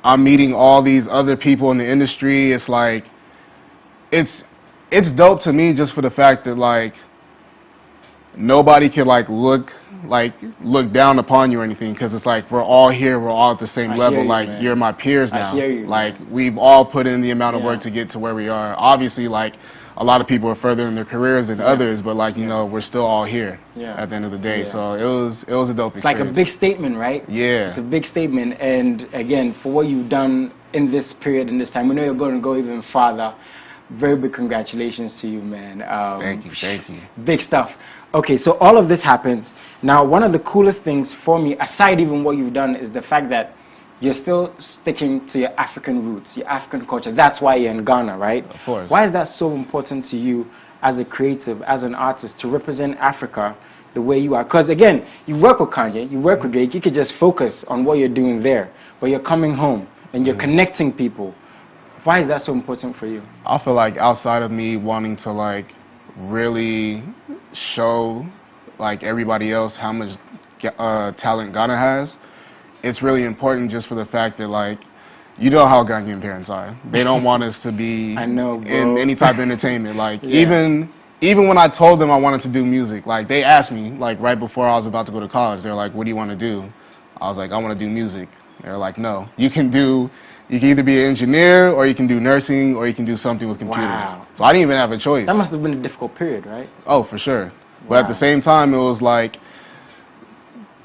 I'm meeting all these other people in the industry. It's like it's dope to me just for the fact that like nobody can look down upon you or anything because it's like we're all here, we're all at the same level. Man. You're my peers now. I hear you, like we've all put in the amount of work to get to where we are. Obviously, like a lot of people are further in their careers than others, but you know, we're still all here at the end of the day. So it was a dope experience. It's like a big statement, right? Yeah. It's a big statement. And again, for what you've done in this period, in this time, we know you're going to go even farther. Very big congratulations to you, man. Thank you. Big stuff. Okay, so all of this happens. Now, one of the coolest things for me, aside even what you've done, is the fact that you're still sticking to your African roots, your African culture. That's why you're in Ghana, right? Of course. Why is that so important to you as a creative, as an artist, to represent Africa the way you are? Because again, you work with Kanye, you work with Drake, you could just focus on what you're doing there, but you're coming home and you're connecting people. Why is that so important for you? I feel like outside of me wanting to really show everybody else how much talent Ghana has, it's really important just for the fact that you know how Ghanaian parents are. They don't want us to be in any type of entertainment. Even when I told them I wanted to do music, they asked me right before I was about to go to college, they're like, what do you want to do? I was like, I want to do music. They're like, no, you can either be an engineer or you can do nursing or you can do something with computers. Wow. So I didn't even have a choice. That must have been a difficult period, right? Oh, for sure. But at the same time, it was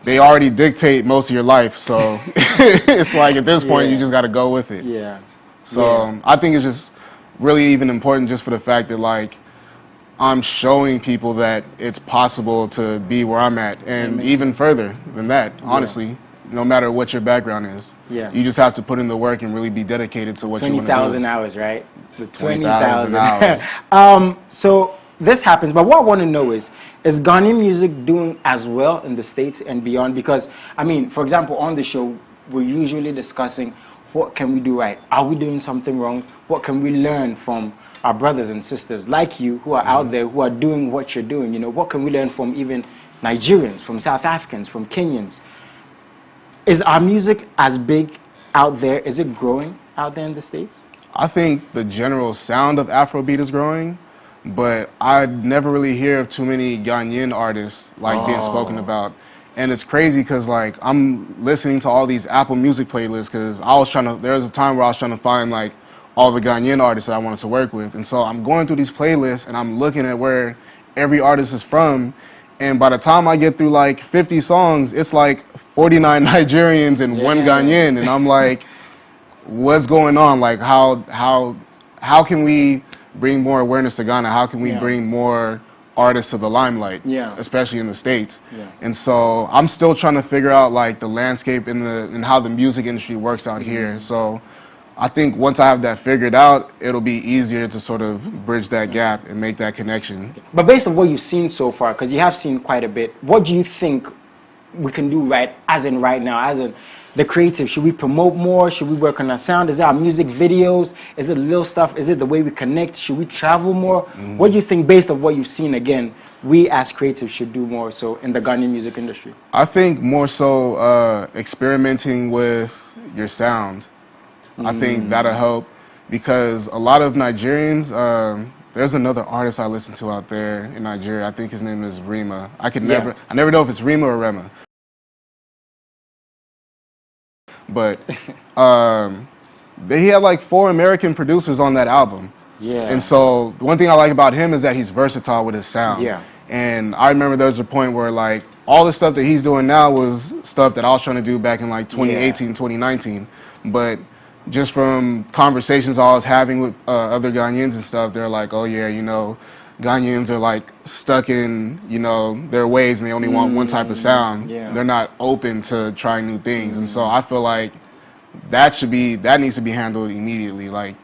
they already dictate most of your life. So it's at this point, you just got to go with it. Yeah. So I think it's just really even important just for the fact that I'm showing people that it's possible to be where I'm at and even further than that, honestly. No matter what your background is. Yeah. You just have to put in the work and really be dedicated to what you want to do. 20,000 hours, right? The 20,000 hours. So this happens, but what I want to know is Ghanaian music doing as well in the States and beyond? Because, I mean, for example, on the show, we're usually discussing what can we do right? Are we doing something wrong? What can we learn from our brothers and sisters like you who are out there, who are doing what you're doing? You know, what can we learn from even Nigerians, from South Africans, from Kenyans? Is our music as big out there? Is it growing out there in the States? I think the general sound of Afrobeat is growing, but I never really hear of too many Ghanaian artists being spoken about. And it's crazy because I'm listening to all these Apple Music playlists because there was a time where I was trying to find all the Ghanaian artists that I wanted to work with. And so I'm going through these playlists and I'm looking at where every artist is from. And by the time I get through 50 songs, it's 49 Nigerians and one Ghanaian, and I'm like, what's going on? How can we bring more awareness to Ghana? How can we bring more artists to the limelight? Especially in the States. And so I'm still trying to figure out the landscape and how the music industry works out here. So I think once I have that figured out, it'll be easier to sort of bridge that gap and make that connection. But based on what you've seen so far, because you have seen quite a bit, what do you think we can do right now, as in the creative? Should we promote more? Should we work on our sound? Is it our music videos? Is it little stuff? Is it the way we connect? Should we travel more? What do you think, based on what you've seen, again, we as creatives should do more so in the Ghanaian music industry? I think more so experimenting with your sound. I think that'll help, because a lot of Nigerians, there's another artist I listen to out there in Nigeria. I think his name is Rima. I never know if it's Rima or Rema. But he had like 4 American producers on that album. Yeah. And so the one thing I like about him is that he's versatile with his sound. Yeah. And I remember there was a point where like all the stuff that he's doing now was stuff that I was trying to do back in like 2018, 2019. But just from conversations I was having with other Ghanaians and stuff, they're like, oh yeah, you know, Ghanaians are like stuck in, you know, their ways, and they only want one type of sound. Yeah. They're not open to trying new things. And so I feel like that needs to be handled immediately. Like,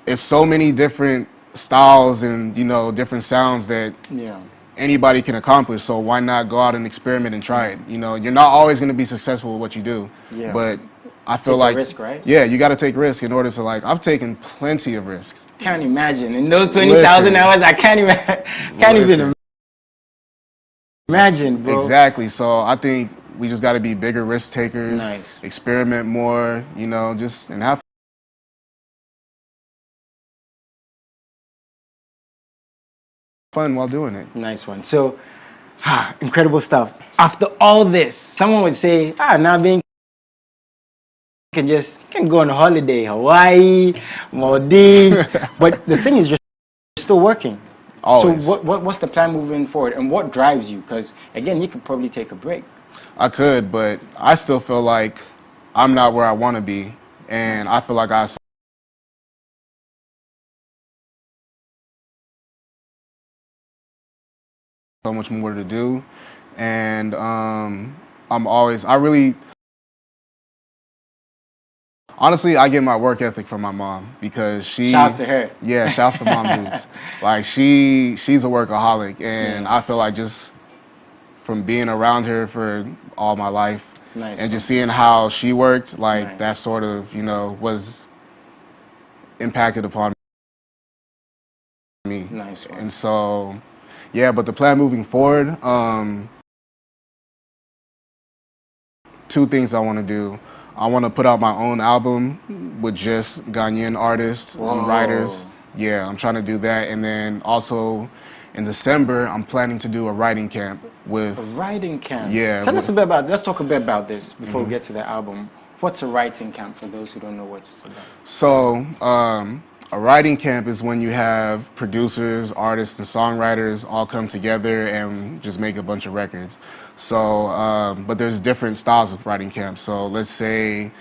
it's so many different styles and, you know, different sounds that anybody can accomplish. So why not go out and experiment and try it? You know, you're not always going to be successful with what you do. Yeah. But I feel Take like a risk, right? Yeah, you got to take risk in order to, like, I've taken plenty of risks. Can't imagine in those 20,000 hours. I can't even imagine, bro. Exactly. So I think we just got to be bigger risk takers. Nice. Experiment more. You know, and have fun while doing it. Nice one. So, incredible stuff. After all this, someone would say, now being can go on a holiday, Hawaii, Maldives. But the thing is, you're still working. Always. So what's the plan moving forward, and what drives you? Because again, you could probably take a break. I could, but I still feel like I'm not where I want to be, and I feel like I have so much more to do, and honestly, I get my work ethic from my mom, because Shouts to her. Yeah, shouts to Mom Boots. Like, she's a workaholic, and I feel like just from being around her for all my life, and just seeing how she worked, like that sort of, you know, was impacted upon me. Nice one. And so, yeah, but the plan moving forward, 2 things I want to do. I want to put out my own album with just Ghanaian artists and writers. Yeah, I'm trying to do that. And then also in December, I'm planning to do a writing camp with... A writing camp? Yeah. Tell us a bit about, let's talk a bit about this before we get to the album. What's a writing camp for those who don't know what it's about? So, a writing camp is when you have producers, artists, and songwriters all come together and just make a bunch of records. So, but there's different styles of writing camps. So let's say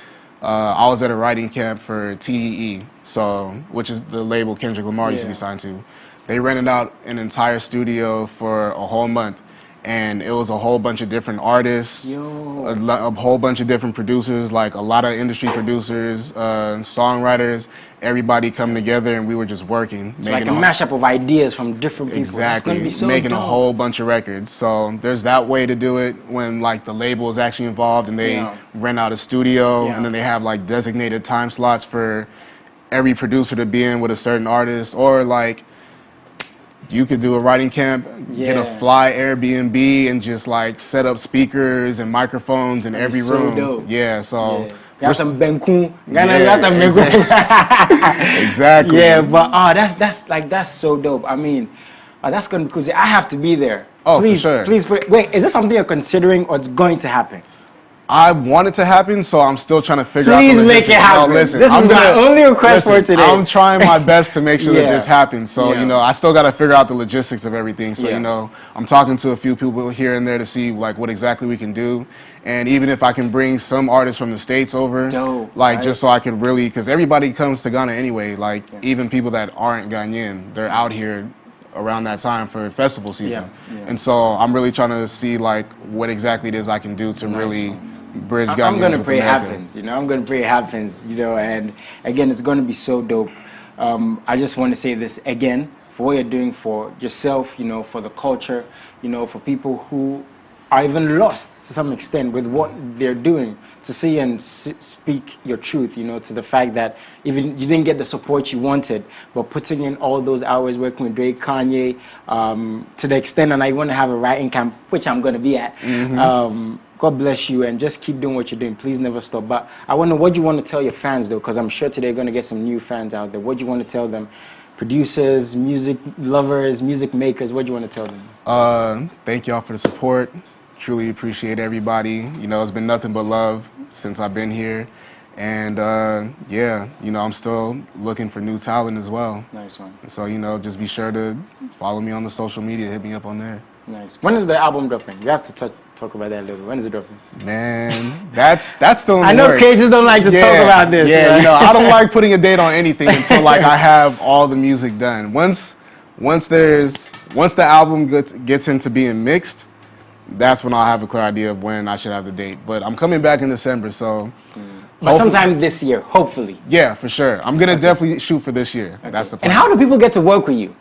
I was at a writing camp for TEE, which is the label Kendrick Lamar used to be signed to. They rented out an entire studio for a whole month, and it was a whole bunch of different artists, a whole bunch of different producers, like a lot of industry producers, songwriters, everybody come together, and we were just working. It's like a mashup of ideas from different people. Exactly. It's gonna be so making dope. a whole bunch of records. So there's that way to do it, when like the label is actually involved and they rent out a studio, and then they have like designated time slots for every producer to be in with a certain artist. Or like, you could do a writing camp, get a fly Airbnb, and just like set up speakers and microphones in every room. Dope. Yeah, so you have some Benkun. Ghana, you have some Benkun. Exactly. Yeah, but that's so dope. I mean, that's gonna be cool. I have to be there. Oh, please, for sure. Please put it. Wait, is this something you're considering, or it's going to happen? I want it to happen, so I'm still trying to figure out the Please make it happen. No, listen, this is my only request for today. I'm trying my best to make sure that this happens. So, you know, I still got to figure out the logistics of everything. So, you know, I'm talking to a few people here and there to see, like, what exactly we can do. And even if I can bring some artists from the States over, just so I could really, because everybody comes to Ghana anyway, like, even people that aren't Ghanaian, they're out here around that time for festival season. And so I'm really trying to see, like, what exactly it is I can do to really bridge I'm Ghanaians going to with pray it America. happens, I'm going to pray it happens, and again, it's going to be so dope. I just want to say this again, for what you're doing for yourself, for the culture, for people who are even lost to some extent with what they're doing, to see and speak your truth, to the fact that even you didn't get the support you wanted, but putting in all those hours working with Drake, Kanye, to the extent, and I want to have a writing camp, which I'm going to be at. God bless you, and just keep doing what you're doing. Please never stop. But I wonder what you want to tell your fans, though, because I'm sure today you're going to get some new fans out there. What do you want to tell them? Producers, music lovers, music makers, what do you want to tell them? Thank y'all for the support. Truly appreciate everybody. It's been nothing but love since I've been here. And yeah, I'm still looking for new talent as well. Nice one. And so, just be sure to follow me on the social media. Hit me up on there. Nice. When is the album dropping? We have to talk about that a little bit. When is it dropping? Man, that's still in the I know works. creators don't like to talk about this. Yeah, right? I don't like putting a date on anything until I have all the music done. Once the album gets into being mixed, that's when I'll have a clear idea of when I should have the date. But I'm coming back in December, so. But sometime this year, hopefully. Yeah, for sure. I'm gonna definitely shoot for this year. Okay. That's the plan. And how do people get to work with you?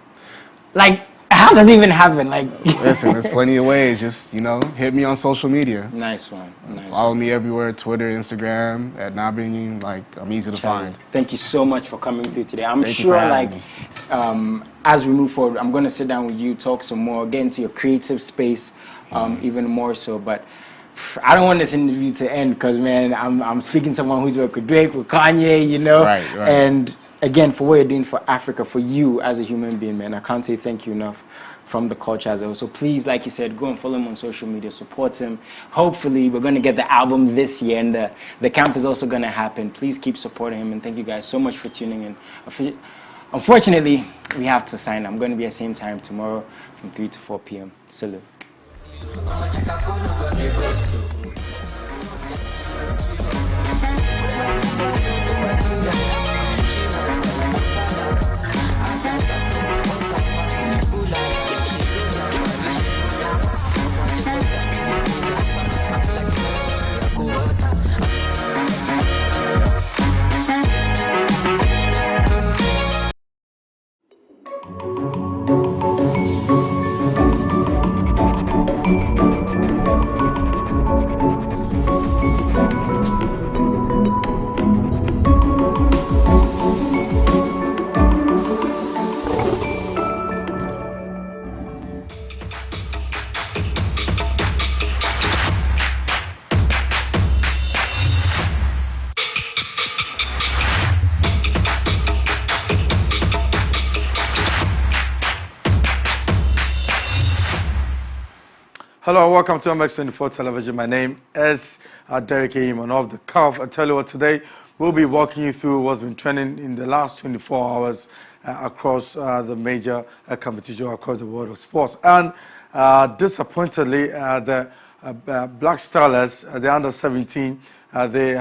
How does it even happen? Listen, there's plenty of ways. Just hit me on social media. Nice one. Follow me everywhere: Twitter, Instagram, at Nabinging. I'm easy to find. Thank you so much for coming through today. I'm sure, as we move forward, I'm gonna sit down with you, talk some more, get into your creative space, even more so. But I don't want this interview to end because, man, I'm speaking to someone who's worked with Drake, with Kanye, Right. And again, for what you're doing for Africa, for you as a human being, man, I can't say thank you enough from the culture as well. So please, like you said, go and follow him on social media, support him. Hopefully, we're going to get the album this year, and the camp is also going to happen. Please keep supporting him, and thank you guys so much for tuning in. Unfortunately, we have to sign. I'm going to be at the same time tomorrow from 3 to 4 p.m. Salute. Hello and welcome to MX24 Television. My name is Derek Eamon of the Cuff. I tell you what, today we'll be walking you through what's been trending in the last 24 hours across the major competition across the world of sports. And disappointingly, the Black Stars, the under-17, they